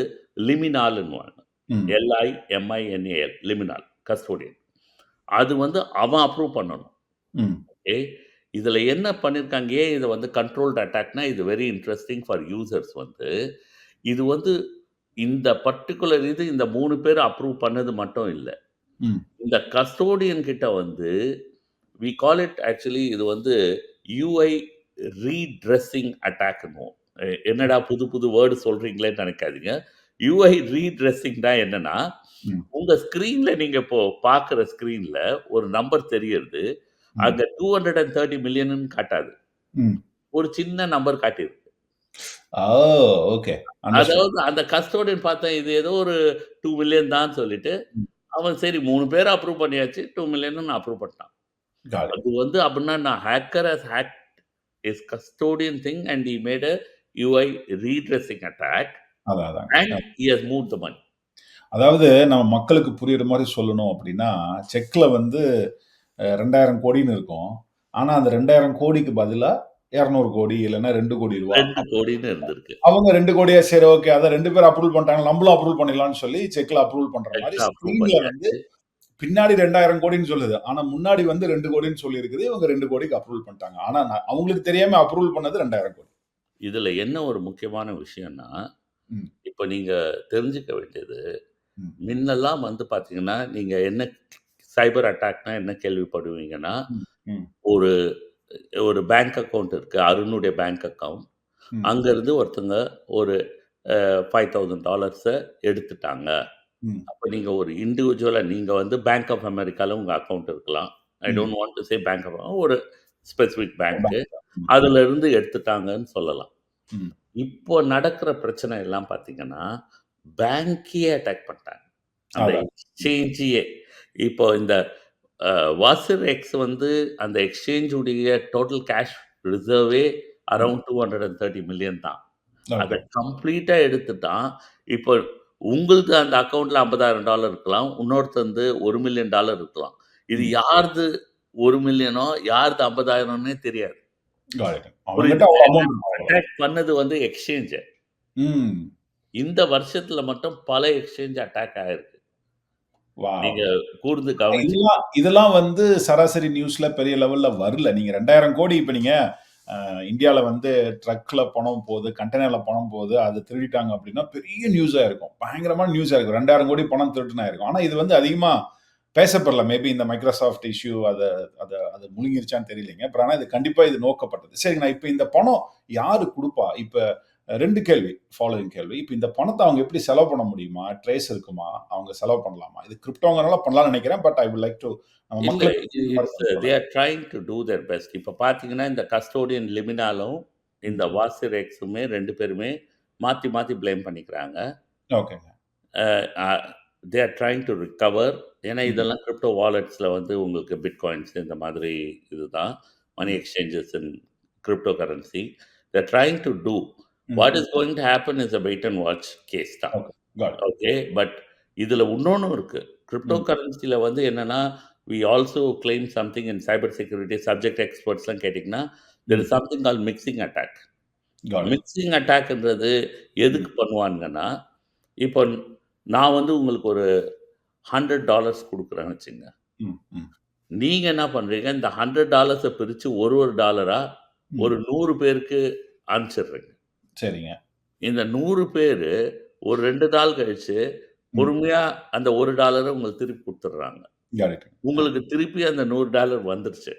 லிமினால்ன்னுவாங்க. ம், LIMINAL லிமினால் கஸ்டோடியன். அது வந்து அவன் அப்ரூவ் பண்ணணும். ம், ஓகே. இதுல என்ன பண்ணியிருக்காங்க, ஏன் இத வந்து கண்ட்ரோல்ட் அட்டாக்னா, இது வெரி இன்ட்ரஸ்டிங் ஃபார் யூசர்ஸ் வந்து, இது வந்து இந்த பர்ட்டிகுலர் இந்த 3 பேர் அப்ரூவ் பண்ணது மட்டும் இல்ல. ம், இந்த கஸ்டோடியன் கிட்ட வந்து வி கால் இட் ஆக்சுவலி இது வந்து யுஐ ரீட்ரெஸ்ஸிங் அட்டாக்ன்னுவோம். என்னடா புது புது வேர்ட் சொல்றீங்களேன்னு நெனைக்காதீங்க. யுஐ ரீட்ரெஸ்ஸிங்னா என்னன்னா, ம், உங்க ஸ்க்ரீன்ல நீங்க இப்போ பார்க்குற ஸ்க்ரீன்ல ஒரு நம்பர் தெரியறது. ம். அங்க 230 மில்லியன்னு காட்டாது. ம். ஒரு சின்ன நம்பர் காட்டியிருக்கு. ஓ! ஓகே. அண்டர்ஸ்டுட். அதாவது அந்த கஸ்டோடியன் பார்த்தேன் இது ஏதோ ஒரு 2 மில்லியன் தான் சொல்லிட்டு, ம். அவன் சரி 3 பேர அப்ரூவ் பண்ணியாச்சு. 2 மில்லியன்னு அப்ரூவ் பண்ணிட்டான். Got it. அது வந்து அப்டின்னா நான் hacker has hacked his custodian thing and he made a UI redressing attack அதான், அதாங்க. And he has moved the money. அதாவது நம்ம மக்களுக்கு புரியிற மாரி சொல்லணும் அப்டின்னா, செக்ல வந்து 2000 கோடின்னு இருக்கும். ஆனா, அந்த 2000 கோடிக்கு பதிலா 200 கோடி இல்லன்னா 2,00,00,000 2 கோடின்னு இருந்திருக்கு. அவங்க 2,00,00,000 சரி ஓகே. அத 2 பேர் அப்ரூவல் பண்ணிட்டாங்க. நம்மளும் அப்ரூவல் பண்ணிடலாம்னு சொல்லி செக்ல அப்ரூவல் பண்ற மாரி செக்ல அப்ரூவ் ஸ்க்ரீன்ல வந்து பண்ணியாச்சு. பின்னாடி 2,000 கோடின்னு சொல்லுது. ஆனா முன்னாடி வந்து 2 கோடின்னு சொல்லியிருக்குது. இவங்க 2 கோடிக்கு அப்ரூவல் பண்ணிட்டாங்க. ஆனா அவங்களுக்கு தெரியாம அப்ரூவல் பண்ணது 2,000 கோடி. இதுல என்ன ஒரு முக்கியமான விஷயம்னா, ம், இப்ப நீங்க தெரிஞ்சுக்க வேண்டியது, ம், மின்னெல்லாம் வந்து பார்த்தீங்கன்னா, நீங்க என்ன சைபர் அட்டாக்னா என்ன கேள்விப்படுவீங்கன்னா, ம், ம், ஒரு ஒரு பேங்க் அக்கவுண்ட் இருக்கு. அருணுடைய பேங்க் அக்கவுண்ட். ம், அங்கருந்து ஒருத்தங்க ஒரு $5,000 எடுத்துட்டாங்க. ம், அப்ப நீங்க ஒரு இண்டிவிஜுவலா நீங்க வந்து பேங்க் ஆஃப் அமெரிக்கால உங்க அக்கவுண்ட் இருக்கலாம். I hmm. Don't want to say bank of ஒரு ஸ்பெசிஃபிக் பேங்க். பேங்க். ம், அதுலருந்து எடுத்துட்டாங்கன்னு சொல்லலாம். ம். இப்போ நடக்கிற பிரச்சனை எல்லாம் பார்த்தீங்கன்னா, பேங்க்கையே அட்டாக் பண்ணிட்டாங்க. அந்த அதான். ம், எக்ஸ்சேஞ்சையே. இப்போ இந்த அ வாசர் எக்ஸ் வந்து அந்த எக்ஸ்சேஞ்ச் உடைய டோட்டல் கேஷ் ரிசர்வே ம். அரவுண்ட் 230 மில்லியன் தான். அத ஓகே. கம்ப்ளீட்டா எடுத்துட்டான். இப்போ உங்களுது அந்த அக்கவுண்ட்ல $50,000 இருக்கலாம். இன்னொருத்தந்து $1,000,000 இருக்கலாம். இது ம். யாருது 1,000,000 யாருது 50,000ன்னே தெரியாது. Got it. அவன்கிட்ட புரியுதுங்களா? அவ்ளோ ஏன்னா அமௌண்ட் இருக்கும் அவ்வளோதான். அட்டாக் பண்ணது வந்து எக்ஸ்சேஞ்ச. ம். இந்த வருஷத்துல மட்டும் பல எக்ஸ்சேஞ்ச் அட்டாக் ஆயிருக்கு. வாவ்! நீங்க கூர்ந்து கவனிச்சு இதெல்லாம் வந்து சராசரி நியூஸ்ல பெரிய லெவல்ல வரல. நீங்க 2,000 கோடி இப்ப நீங்க இந்தியால வந்து ட்ரக்ல பணம் போது, கண்டெய்னர்ல பணம் போது, அத திருடிட்டாங்க அப்டின்னா பெரிய நியூஸா இருக்கும். பயங்கரமான நியூஸா இருக்கும். 2,000 கோடி பணம் திருட்டுனா இருக்கும். ஆனா இது வந்து அதிகமா பேசப்படல. மேபி இந்த மைக்ரோசாஃப்ட் இஷ்யூ அத அத அது முழுங்கிருச்சான்னு தெரியலைங்க. பட் ஆனா இது கண்டிப்பா இது நோக்கப்பட்டது. சரிங்க நான் இப்ப இந்த பணம் யாரு குடுப்பா? இப்ப 2 கேள்வி. ஃபாலோயிங் கேள்வி. இப்ப இந்த பணத்த அவங்க எப்படி செலவு பண்ண முடியுமா? ட்ரேஸ் இருக்குமா? அவங்க செலவு பண்ணலாமா? இது கிரிப்டோங்கிறனால பண்ணலாம்னு நெனைக்கிறேன். But I would like to நம்ம இல்ல. மக்களுக்கு புரியுற மாரி இட்ஸ் கொஞ்சம் தே சொல்லுங்க. Are trying to do their best. இப்ப பார்த்தீங்கன்னா, இந்த கஸ்டோடியன் லிமினாலும், ம். இந்த வாசிர் எக்ஸுமே 2 பேருமே மாத்தி மாத்தி ப்ளேம் பண்ணிக்கிறாங்க. ஓகேங்க. Uh they are trying to recover. ஏன்னா ம். இதெல்லாம் கிரிப்டோ வாலெட்ஸ்ல வந்து உங்களுக்கு பிட்காயின்ஸ் இந்த மாதிரி இதுதான். மணி ம். Exchanges in cryptocurrency. They are trying to do. ம். What is going to happen is a wait and watch case தான். Okay. Got it. Okay. But இதுல உன்னொன்னும் இருக்கு. கிரிப்டோ ம். கரன்சில வந்து என்னன்னா, we also claim something in cyber security subject எக்ஸ்பர்ட்ஸ்லாம் கேட்டீங்கன்னா, தேர் ம். Is something called mixing attack. Got it. Mixing அட்டாக்ன்றது ம். எதுக்கு பண்ணுவாங்கன்னா, இப்போ நான் வந்து உங்களுக்கு ஒரு $100 குடுக்குறேன்னு வச்சுக்கங்க. ம். ம். நீங்க என்ன பண்றீங்க, இந்த $100 பிரிச்சு ஒரு ஒரு டாலரா ம். ஒரு 100 பேருக்கு அனுப்பிச்சிடுறீங்க. சரிங்க. இந்த 100 பேரு ஒரு 2 நாள் கழிச்சு ம். பொறுமையா அந்த $1 உங்களுக்கு திருப்பி குடுத்துடுறாங்க. God it. ம். உங்களுக்கு திருப்பி அந்த $100 வந்துருச்சு.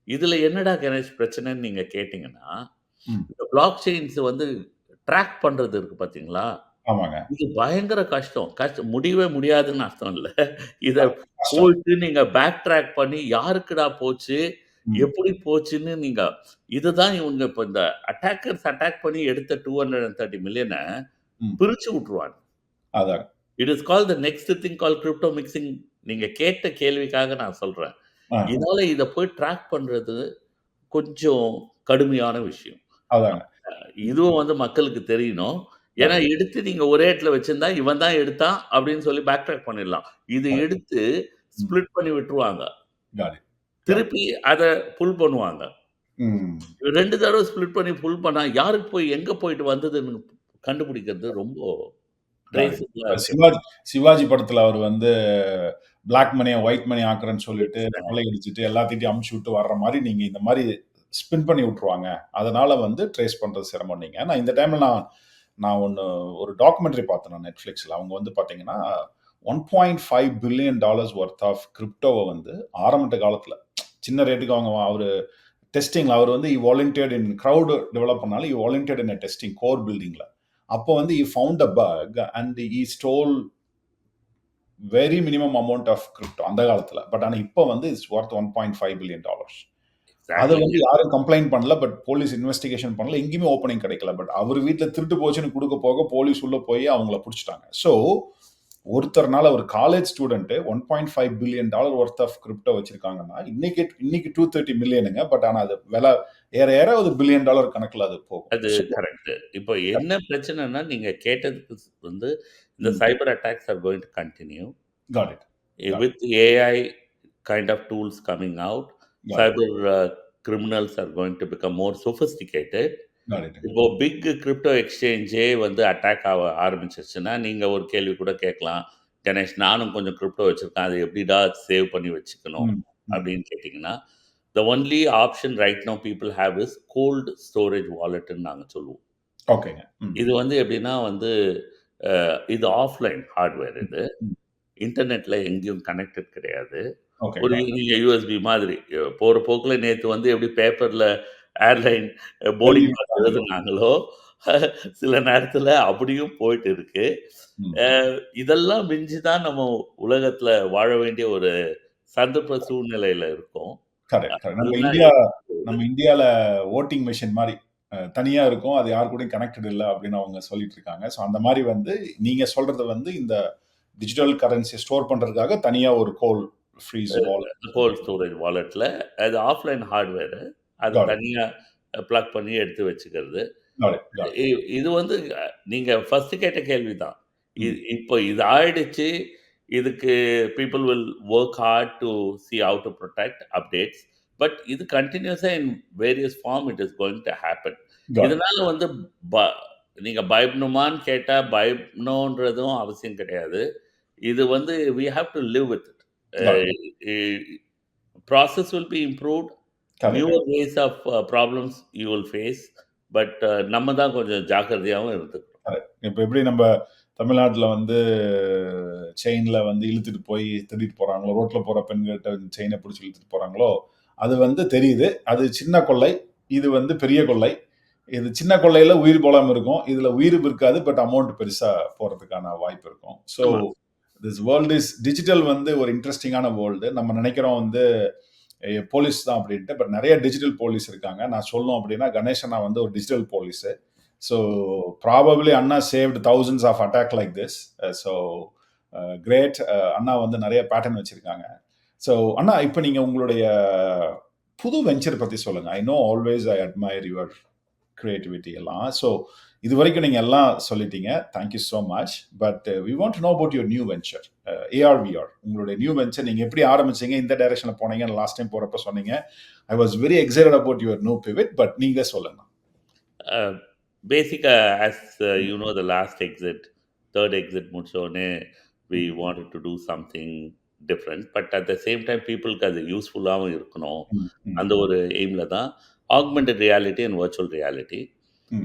இதுல என்னடா கணேஷ் பிரச்சனைன்னு நீங்க கேட்டீங்கன்னா, ம். இந்த பிளாக் செயின்ஸ் வந்து ட்ராக் பண்றது இருக்கு பார்த்தீங்களா? ஆமாங்க. இது பயங்கர கஷ்டம். முடியவே முடியாதுன்னு அர்த்தம் இல்ல. இத கஷ்டம். போயிட்டு நீங்க பேக் ட்ராக் பண்ணி யாருக்குடா போச்சு? ம். எப்படி போச்சுன்னு நீங்க இதுதான் இவங்க இப்ப இந்த அட்டாக்கர்ஸ் அட்டாக் பண்ணி எடுத்த 230 மில்லியன ம். பிரிச்சு விட்டுருவாங்க. அதான். It is called the next thing called crypto mixing. நீங்க கேட்ட கேள்விக்காக நான் சொல்றேன். ஆ. இதனால இத போய் ட்ராக் பண்றது கொஞ்சம் கடுமையான விஷயம். அதாங்க. இதுவும் வந்து மக்களுக்கு தெரியணும். ஏன்னா, காட் இட். எடுத்து நீங்க ஒரே இடத்துல வச்சிருந்தா, இவன் தான் எடுத்தான் அப்படின்னு சொல்லி பேக் ட்ராக் பண்ணிடலாம். இது கரெக்ட். எடுத்து ம். ஸ்ப்ளிட் பண்ணி விட்டுருவாங்க. God it. Got it. திருப்பி அத புல் பண்ணுவாங்க. ம். 2 தடவ ஸ்ப்ளிட் பண்ணி புல் பண்ணா, யாருக்கு போய் எங்க போயிட்டு வந்ததுன்னு கண்டுபிடிக்கிறது ரொம்ப காட் இட். ட்ரேசபிளா இப்ப இருக்கு. சிவாஜி படத்துல அவரு வந்து பிளாக் மணிய ஒயிட் மணி ஆக்குறேன்னு சொல்லிட்டு எக்ஸாக்ட். கொள்ளையடிச்சுட்டு எல்லாத்தையும் அமுச்சு விட்டு வர்ற மாரி நீங்க இந்த மாரி ஸ்பின் பண்ணி விட்டுருவாங்க. அதனால வந்து ட்ரேஸ் பண்றது சிரமம்னீங்க. நான் இந்த டைம்ல நான் நான் ஒண்ணு ஒரு டாக்குமெண்டரி பார்த்தேன் நான் Netflixல. அவங்க வந்து பார்த்தீங்கன்னா, $1.5 பில்லியன் வொர்த் ஆஃப் கிரிப்டோவ வந்து ஆரம்ப காலத்துல சின்ன ரேட்டுக்கு அவரு டெஸ்டிங்ல அவர் வந்து வாலண்டியர்ட் இன் கிரவுட் டெவலப் பண்ணாலும் வாலண்டியர்ட் இன் டெஸ்டிங் கோர் பில்டிங்ல. அப்போ வந்து found a bug and stole very minimum amount of crypto அந்த காலத்துல. பட் ஆனா இப்ப வந்து இட்ஸ் வொர்த் $1.5 பில்லியன். அத வந்து எக்ஸாக்ட்லிங்க. யாரும் கம்ப்ளைண்ட் பண்ணல. பட் போலீஸ் இன்வெஸ்டிகேஷன் பண்ணல. எங்கேயுமே ஓப்பனிங் கிடைக்கல. பட் அவர் வீட்ல திருட்டு போச்சுன்னு குடுக்க போக போலீஸ் உள்ள போய் அவங்கள புடிச்சுட்டாங்க. ஸோ ஒருத்தர்னால ஒரு college student $1.5 billion worth of crypto வச்சிருக்காங்கன்னா, இன்னைக்கு 230 மில்லியனுங்க. பட் ஆனா அது விலை ஏற ஏற ஒரு பில்லியன் டாலர் கணக்குல அது போகும். அது ஸோ கரெக்ட். இப்போ என்ன பிரச்சனைன்னா, நீங்க கேட்டதுக்கு வந்து இந்த ம். Cyber attacks are going to continue. Got it. Got it. With AI kind of tools coming out, got it. cyber criminals are going to become more sophisticated. Got it. இப்போ big crypto எக்ஸ்சேஞ்சே வந்து attack ஆக ஆரம்பிச்சிருச்சுன்னா, நீங்க ஒரு கேள்வி கூட கேட்கலாம். "கணேஷ் நானும் கொஞ்சம் கிரிப்டோ வச்சிருக்கேன். அத எப்படிடா சேவ் பண்ணி வச்சுக்கணும்?" ம். ம். அப்படின்னு கேட்டீங்கன்னா, the only option right now people have is cold storage walletன்னு நாங்க சொல்லுவோம். ஓகேங்க. ம். இது வந்து எப்படின்னா வந்து, இது ஆஃப்லைன் ஹார்ட்வேர் ம். இது. ம். இன்டர்நெட்ல எங்கேயும் கனெக்டட் கிடையாது. ஓகே. ஒரு காட் இட். நீங்க யூஎஸ்பி மாதிரி. போற போக்குல நேத்து வந்து எப்படி பேப்பர்ல ஏர்லைன் எழுதி போர்டிங் பாஸ் விட்டாங்களோ. எழுதுனாங்களோ, சில நேரத்துல அப்படியும் போயிட்டு இருக்கு. ம். அ இதெல்லாம் மிஞ்சி தான் நம்ம உலகத்துல வாழ வேண்டிய ஒரு சந்தர்ப்ப சூழ்நிலையில இருக்கோம். Correct, correct. அதுதான் நம்ம இந்தியால வோட்டிங் மெஷின் மாரி. தனியா இருக்கும். அது யார் கூடயும் கனெக்டட் இல்ல அப்படின்னு அவங்க சொல்லிட்டு இருக்காங்க. ஸோ அந்த மாரி வந்து நீங்க சொல்றது வந்து இந்த டிஜிட்டல் கரன்சிய ஸ்டோர் பண்றதுக்காக தனியா ஒரு கோல் ஃப்ரீஸ் வாலெட் கோல்ட் சொல்றீங்க. ஸ்டோரேஜ் வாலெட்ல அது ஆஃப்லைன் ஹார்ட்வேரு. அது காட் இட். தனியா பிளக் பண்ணி எடுத்து வச்சுக்கிறது. God it. Got it. இது வந்து நீங்க ஃபர்ஸ்ட் கேட்ட கேள்வி தான். ம். இப்போ இது ஆயிடுச்சு. இதுக்கு people will work hard to see how to protect updates. But இது கன்டினியூஸா in various form it is going to happen. Got it. இதனால வந்து ப நீங்க பயப்படணுமான்னு கேட்டா, பயப்படணுன்றதும் அவசியம் கிடையாது. இது வந்து we have to live with it. Got it. இ process will be improved. Correct. Newer ways of problems you will face. But நம்ம தான் கொஞ்சம் ஜாக்கிரதையாவும் இருந்துக்கணும். கரெக்ட். இப்ப எப்படி நம்ம தமிழ்நாட்டுல வந்து செயின்ல வந்து இழுத்துட்டு போய் திருடிட்டு போறாங்களோ, ரோட்ல போற பெண்கள்ட்ட செயின புடிச்சு இழுத்துட்டு போறாங்களோ, அது வந்து தெரியுது. அது சின்ன கொள்ளை. இது வந்து பெரிய கொள்ளை. இது சின்ன கொள்ளையில உயிர் போகாம இருக்கும். இதுல உயிரும் இருக்காது. பட் அமௌண்ட் பெருசா போறதுக்கான வாய்ப்பு இருக்கும். ஸோ ஆமா. திஸ் வேர்ல்ட் இஸ் டிஜிட்டல் வந்து ஒரு இன்ட்ரஸ்டிங்கான வேர்ல்டு. நம்ம நினைக்கிறோம் வந்து போலீஸ் தான் அப்படின்ட்டு. பட் நெறைய டிஜிட்டல் போலீஸ் இருக்காங்க. நான் சொல்லணும் அப்படின்னா, கணேஷ் அண்ணா வந்து ஒரு டிஜிட்டல் போலீஸ். ஸோ ப்ராபபிலி அண்ணா saved thousands of attack like this. So great. அண்ணா வந்து நிறைய பேட்டர்ன் வச்சிருக்காங்க. ஸோ அண்ணா, இப்போ நீங்க உங்களுடைய புது வெஞ்சர் பத்தி சொல்லுங்க. I know always I admire your creativity எல்லாம். ஸோ இது வரைக்கும் நீங்க எல்லாம் சொல்லிட்டீங்க. Thank you so much. But we want to know about your new venture, AR VR. உங்களுடைய நியூ வெஞ்சர் நீங்க எப்படி ஆரம்பிச்சீங்க, இந்த டைரக்ஷன்ல போனீங்க, லாஸ்ட் டைம் போறப்ப சொன்னீங்க. I was very excited about your new pivot. But நீங்க சொல்லுங்க. Basically, as you know, the last exit, third exit முடிச்சோடனே we wanted to do something different. But at the same time, peopleக்கு அது யூஸ்ஃபுல்லாகவும் இருக்கணும். அந்த ஒரு எய்மில் தான் augmented reality and virtual reality.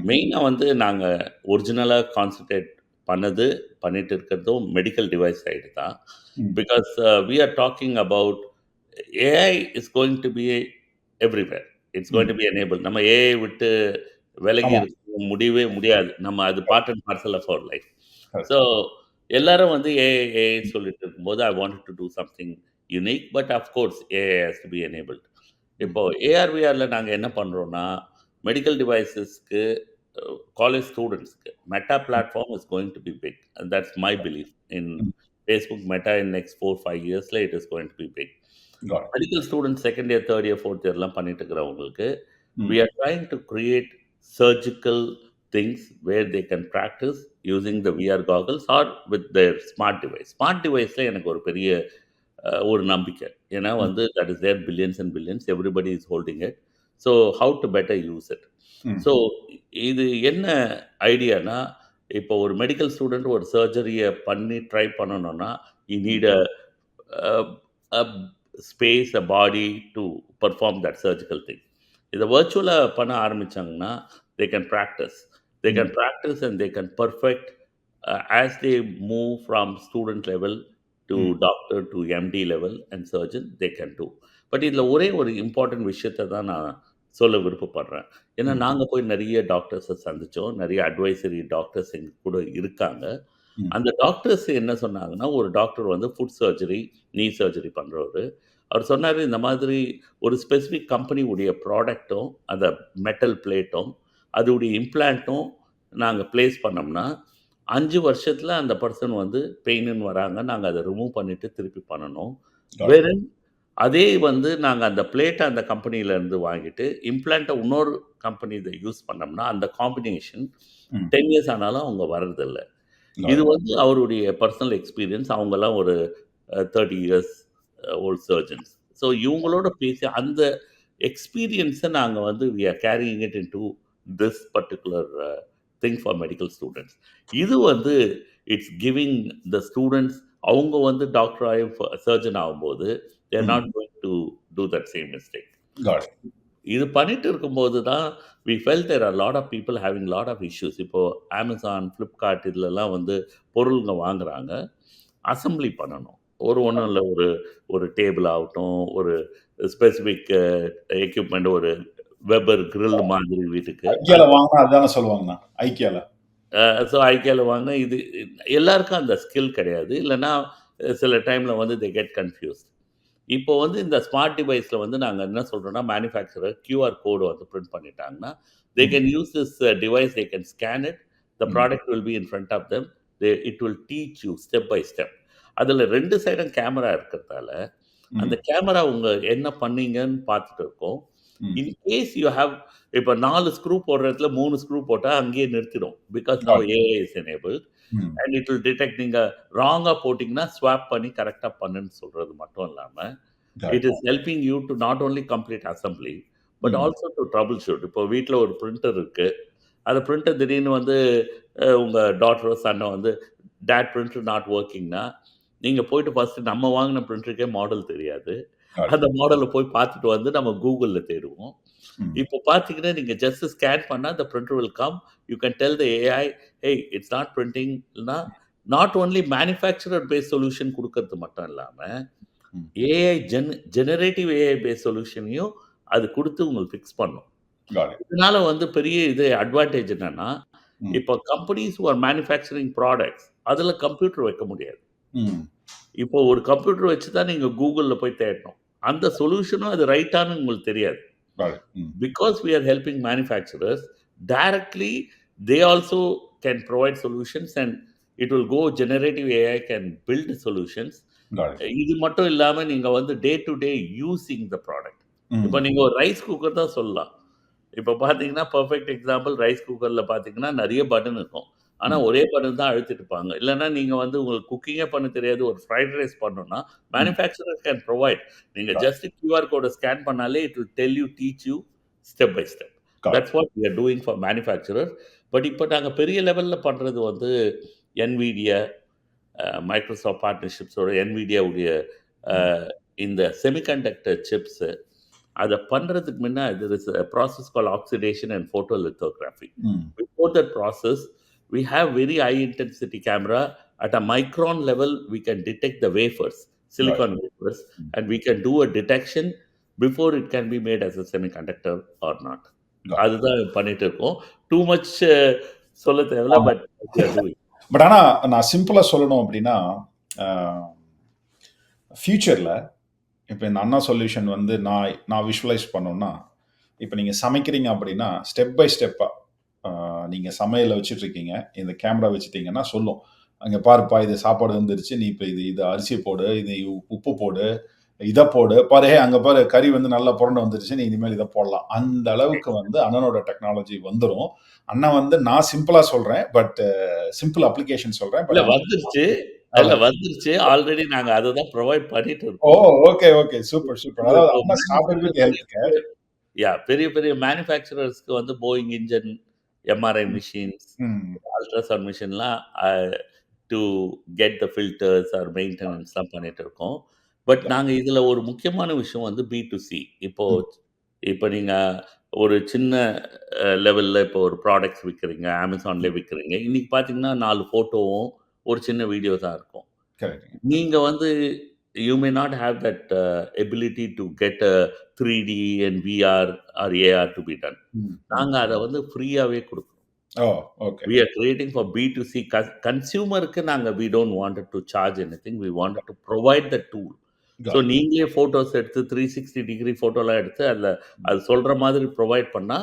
மெயினாக வந்து நாங்கள் ஒரிஜினலாக கான்சன்ட்ரேட் பண்ணிட்டு இருக்கிறதும் மெடிக்கல் டிவைஸ் சைடு தான். Because we are talking about AI is going to be everywhere. It's going to be enable. நம்ம ஏஐ விட்டு விலகி ஆமா. இருக்க முடியவே முடியாது. நம்ம அது part and parcel of our life. Correct. So எல்லாரும் வந்து ஏஐ சொல்லிட்டு இருக்கும்போது I wanted to do something unique. But of course AI has to be enabled. இப்போ ஏஆர்விஆரில் நாங்கள் என்ன பண்ணுறோன்னா, மெடிக்கல் டிவைசஸ்க்கு காலேஜ் ஸ்டூடெண்ட்ஸ்க்கு Meta platform is going to be big. That's my belief. In Facebook Meta in next 4-5 இயர்ஸில் it is going to be big. Got it. Medical students second year, third year, fourth இயர்லாம் பண்ணிட்டு இருக்கிறவங்களுக்கு we are trying to create surgical things where they can practice using the VR goggles or with their smart device. Smart deviceல எனக்கு ஒரு பெரிய ஒரு நம்பிக்கை. ஏன்னா வந்து that is there billions and billions, everybody is holding it. So how to better use it? So இது என்ன ஐடியானா, இப்போ ஒரு மெடிக்கல் ஸ்டூடெண்ட் ஒரு சர்ஜரியை பண்ணி ட்ரை பண்ணணும்னா you need a space, a body to perform that surgical thing. இதை வர்ச்சுவலாக பண்ண ஆரம்பித்தாங்கன்னா they can practise and they can perfect as they move from student level to doctor to MD level and surgeon they can do. But இதில் ஒரே ஒரு important விஷயத்தை தான் நான் சொல்ல விருப்பப்படுறேன். ஏன்னா நாங்கள் போய் நிறைய டாக்டர்ஸை சந்தித்தோம், நிறைய அட்வைசரி டாக்டர்ஸ் எங்க கூட இருக்காங்க. அந்த டாக்டர்ஸ் என்ன சொன்னாங்கன்னா, ஒரு டாக்டர் வந்து ஃபுட் சர்ஜரி, நீ சர்ஜரி பண்ணுறவர், அவர் சொன்னார், இந்த மாதிரி ஒரு ஸ்பெசிஃபிக் கம்பெனியுடைய ப்ராடக்ட்டும் அந்த மெட்டல் பிளேட்டும் அதோடைய இம்ப்ளான்ட்டும் நாங்கள் ப்ளேஸ் பண்ணோம்னா 5 வருஷத்தில் அந்த பர்சன் வந்து பெயின்னு வராங்க, நாங்கள் அதை ரிமூவ் பண்ணிவிட்டு திருப்பி பண்ணணும். வேறு அதே வந்து நாங்கள் அந்த பிளேட்டை அந்த கம்பெனியிலேருந்து வாங்கிட்டு இம்ப்ளான்ட்டை இன்னொரு கம்பெனி இதை யூஸ் பண்ணோம்னா அந்த காம்பினேஷன் 10 இயர்ஸ் ஆனாலும் அவங்க வர்றதில்லை. இது வந்து அவருடைய பர்சனல் எக்ஸ்பீரியன்ஸ். அவங்கெல்லாம் ஒரு 30 இயர்ஸ் ஓல்ட் சர்ஜன்ஸ். ஸோ இவங்களோட பேசி அந்த எக்ஸ்பீரியன்ஸை நாங்கள் வந்து we are carrying it into this particular thing for medical students. இது வந்து இட்ஸ் கிவிங் த ஸ்டூடெண்ட்ஸ், அவங்க வந்து டாக்டர் ஆகி சர்ஜன் ஆகும்போது they are not going to do that same mistake. இது பண்ணிட்டு இருக்கும்போது தான் we felt there are a lot of people having a lot of issues. இப்போ அமேசான், ஃப்ளிப்கார்ட் இதுலலாம் வந்து பொருளுங்க வாங்குறாங்க, அசம்பிளி பண்ணணும். ஒன்றும் இல்லை, ஒரு டேபிள் ஆகட்டும், ஒரு ஸ்பெசிஃபிக் எக்யூப்மெண்ட், ஒரு வெபர் கிரில் மாதிரி வீட்டுக்கு அதுதானே சொல்லுவாங்கண்ணா ஐக்கியால. ஸோ ஐக்கியாவில் வாங்க, இது எல்லாருக்கும் அந்த ஸ்கில் கிடையாது. இல்லைன்னா சில டைமில் வந்து தே கெட் கன்ஃபியூஸ். இப்போ வந்து இந்த ஸ்மார்ட் டிவைஸில் வந்து நாங்கள் என்ன சொல்கிறோன்னா, மேனுஃபேக்சரர் QR கோடு வந்து பிரிண்ட் பண்ணிட்டாங்கன்னா they can use this device, they can scan it, the product will be in front of them, it will teach you step by step. அதில் 2 சைடும் கேமரா இருக்கிறதால அந்த கேமரா உங்கள் என்ன பண்ணீங்கன்னு பார்த்துட்டு இருக்கோம். இன்கேஸ் யூ ஹாவ் இப்போ 4 ஸ்க்ரூ போடுற இடத்துல 3 ஸ்க்ரூ போட்டால் அங்கேயே நிறுத்திடும். Because now AI is enabled and it will detect. நீங்கள் ராங்காக போட்டிங்கன்னா ஸ்வாப் பண்ணி கரெக்டாக பண்ணுன்னு சொல்கிறது மட்டும் இல்லாமல் it is helping you to not only complete assembly but also to trouble shoot. இப்போ வீட்டில் ஒரு பிரிண்டர் இருக்குது, அந்த பிரிண்டர் திடீர்னு வந்து உங்கள் டாட்டரோ சன்னோ வந்து டேட் பிரிண்டர் நாட் ஒர்க்கிங்னா நீங்கள் போயிட்டு ஃபஸ்ட்டு நம்ம வாங்கின பிரிண்டருக்கே மாடல் தெரியாது, அந்த மாடலை போய் பார்த்துட்டு வந்து நம்ம கூகுளில் தேடுவோம். இப்போ பார்த்தீங்கன்னா நீங்கள் ஜஸ்ட் ஸ்கேன் பண்ணால் the printer will come, you can tell the AI, hey it's not printing. இல்லைனா not only manufacturer base solution கொடுக்கறது மட்டும் இல்லாமல் ஏஐ ஜெனரேட்டிவ் ஏஐ பேஸ் சொல்யூஷனையும் அது கொடுத்து உங்களுக்கு ஃபிக்ஸ் பண்ணும். இதனால வந்து பெரிய இது அட்வான்டேஜ் என்னன்னா, இப்போ கம்பெனிஸ் ஆர் மேனுஃபேக்சரிங் ப்ராடக்ட்ஸ் அதில் கம்ப்யூட்டர் வைக்க முடியாது. இப்போ ஒரு கம்ப்யூட்டர் வச்சு தான் நீங்கள் கூகுளில் போய் தேடணும், அந்த சொல்யூஷனும் அது ரைட்டானு உங்களுக்கு தெரியாது. Because we are helping manufacturers directly, they also can provide solutions and it will go generative AI can build solutions. Got it. இது மட்டும் இல்லாம நீங்க வந்து day to day using the product. இப்ப ம். நீங்க ஒரு ரைஸ் குக்கர் தான் சொல்லலாம். இப்ப பார்த்தீங்கன்னா, பெர்ஃபெக்ட் எக்ஸாம்பிள் ரைஸ் குக்கர்ல பார்த்தீங்கன்னா, நெறைய பட்டன் இருக்கும். ஆனா, ம். ஒரே பட்டன் தான் அழுத்திட்டு இருப்பாங்க. இல்லன்னா, நீங்க வந்து உங்களுக்கு குக்கிங்கே பண்ண தெரியாது. ஒரு ஃப்ரைட் ரைஸ் பண்ணணும்னா, ம். Manufacturer can provide. நீங்க Got it. ஜஸ்ட் கியூஆர் கோட ஸ்கேன் பண்ணாலே, it will tell you, teach you step by step. Got it. That's what we are doing for manufacturer. But இப்ப நாங்க பெரிய லெவல்ல பண்றது வந்து NVIDIA, மைக்ரோசாஃப்ட் பார்ட்னர்ஷிப்ஸோட NVIDIA உடைய ம். இந்த செமிகண்டக்டர் சிப்ஸ் அத பண்றதுக்கு முன்ன there is a process called oxidation and photolithography. ம். Before that process, we have very high intensity camera. At a micron level, we can detect the wafers, Got it. silicon wafers, ம். and we can do a detection before it can be made as a semiconductor or not. Got it. அதுதான் பண்ணிட்டு இருக்கோம். Too much சொல்ல தேவையில்ல. ஆமா. But we are doing. But ஆனா நான் சிம்பிளா சொல்லணும் அப்படின்னா, ஃபியூச்சர்ல இப்ப இந்த அண்ணா சொல்யூஷன் வந்து நான் விஷுவலைஸ் பண்ணணும்னா, இப்ப நீங்க சமைக்கிறீங்க அப்படின்னா, ஸ்டெப் பை ஸ்டெப்பா நீங்க சமையல்ல வச்சுட்டு இருக்கீங்க. இந்த கேமரா வச்சுட்டீங்கன்னா சொல்லும். "அங்க பாருப்பா இது சாப்பாடு வெந்துருச்சு. நீ இப்ப இது அரிசி போடு, இது உப்பு போடு, இத போடு. பாரு அங்க பாரு கறி வந்து நல்லா புரண்டு வந்துருச்சு. நீ இனிமேல் இத போடலாம்." அந்த அளவுக்கு வந்து அண்ணனோட டெக்னாலஜி வந்துரும். அண்ணன் வந்து நான் சிம்பிளா சொல்றேன். பட் சிம்பிள் அப்ளிகேஷன் சொல்றேன். இல்ல பட் வந்துருச்சு. இல்ல அதான். வந்துருச்சு. ஆல்ரெடி நாங்க அத தான் புரொவைட் பண்ணிட்டு ஓ! இருக்கோம். ஓகே. சூப்பர். அதாவது இப்போ அண்ணா ஸ்டார்டட் வித் ஹெல்த் கேர். பெரிய பெரிய மேனுஃபேக்சரர்ஸ்க்கு வந்து போயிங் இன்ஜின், எம்ஆர்ஐ ம். மிஷின்ஸ், ம். அல்ட்ராசவுண்ட் மிஷின்லாம் to get the filters or மெயின்டனன்ஸ்லாம் பண்ணிட்டு இருக்கோம். பட் நாங்க இதுல ஒரு முக்கியமான விஷயம் வந்து B2C. ம். இப்ப நீங்க ஒரு சின்ன லெவல்ல இப்போ ஒரு ப்ராடக்ட்ஸ் விக்கிறீங்க. Amazonலயே விக்கிறீங்க. இன்னைக்கு பார்த்தீங்கன்னா 4 ஃபோட்டோவும், ஒரு சின்ன வீடியோ தான் இருக்கும். கரெக்ட்டுங்க. நீங்க வந்து you may not have that ability to get a 3D and VR or AR to be done. ம். நாங்க அத வந்து ஃப்ரீயாவே குடுக்குறோம். Oh! Okay. We are creating for B2C. கன்சியூமருக்கு நாங்க we don't wanted to charge anything. We wanted to provide the tool. So got it. நீங்களே photos எடுத்து 360 டிகிரி ஃபோட்டோலாம் எடுத்து அதில அது சொல்ற மாதிரி ப்ரொவைட் பண்ணா,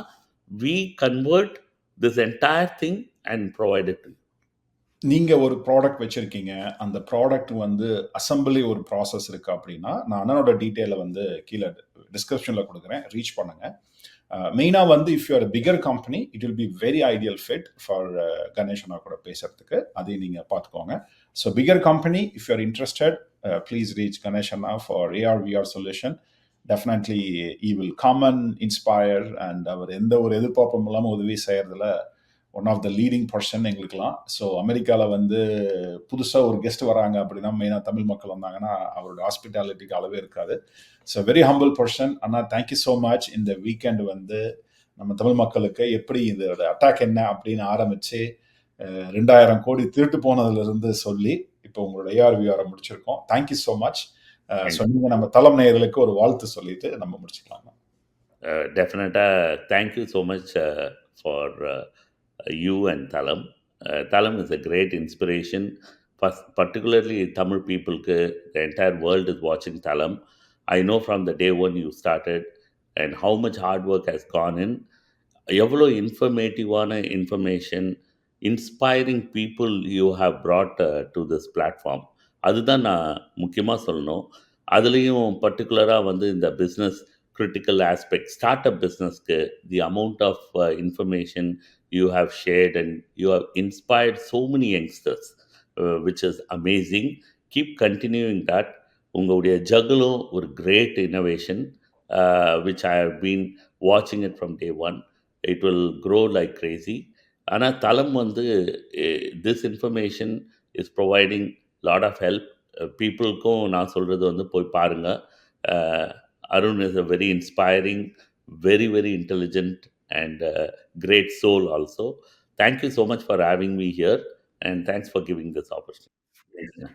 we convert this entire thing and provide it to you. நீங்க ஒரு ப்ராடக்ட் வச்சிருக்கீங்க. அந்த ப்ராடக்ட் வந்து அசெம்பிளி ஒரு ப்ராசஸ் இருக்கு அப்படின்னா, நான் அண்ணனோட டீட்டெயில வந்து கீழ டிஸ்கிரிப்ஷன்ல குடுக்குறேன். ரீச் பண்ணுங்க. மெயினா வந்து if you are a bigger company, it will be very ideal fit for Ganesh அண்ணா கூட பேசுறதுக்கு. அதையும் நீங்க பார்த்துக்கோங்க. So bigger company, if you are interested, please reach Ganesh Anna for AR/VR solution. Definitely he will come and inspire and அவர் எந்த ஒரு எதிர்பார்ப்பும் இல்லாம உதவி செய்யறதுல one of the leading person எங்களுக்கெல்லாம். ஸோ அமெரிக்காவில் வந்து புதுசாக ஒரு கெஸ்ட் வராங்க அப்படின்னா மெயினாக தமிழ் மக்கள் வந்தாங்கன்னா அவரோட ஹாஸ்பிட்டாலிட்டிக்கு அளவே இருக்காது. So very humble person. அண்ணா தேங்க்யூ ஸோ மச். இந்த வீக்கெண்ட் வந்து நம்ம தமிழ் மக்களுக்கு எப்படி இதோட அட்டாக் என்ன அப்படின்னு ஆரம்பித்து 2000 கோடி திருட்டு போனதுலேருந்து சொல்லி இப்போ உங்களோட AR/VR முடிச்சிருக்கோம். Thank you so much. ஸோ நீங்கள் நம்ம தளம் நேயர்களுக்கு ஒரு வாழ்த்து சொல்லிட்டு நம்ம முடிச்சுக்கலாம். டெஃபினட்டா thank you so much for you and Thalam. Thalam is a great inspiration, particularly Tamil people. The entire world is watching Thalam. I know from the day one you started and how much hard work has gone in. எவ்வளோ இன்ஃபர்மேட்டிவான information, inspiring people you have brought to this platform. அதுதான் நான் முக்கியமாக சொல்லணும். அதுலேயும் பர்டிகுலராக வந்து இந்த பிஸ்னஸ் critical aspect, startup businessக்கு the amount of information you have shared and you have inspired so many youngsters, which is amazing. Keep continuing that. உங்களுடைய ஜகுலும் ஒரு great innovation, which I have been watching it from day one. It will grow like crazy. ஆனால் தலம் வந்து this information is providing lot of help. பீப்புளுக்கும் நான் சொல்கிறது வந்து போய் பாருங்கள். Arun is a very inspiring, very, very intelligent and great soul also. Thank you so much for having me here and thanks for giving this opportunity.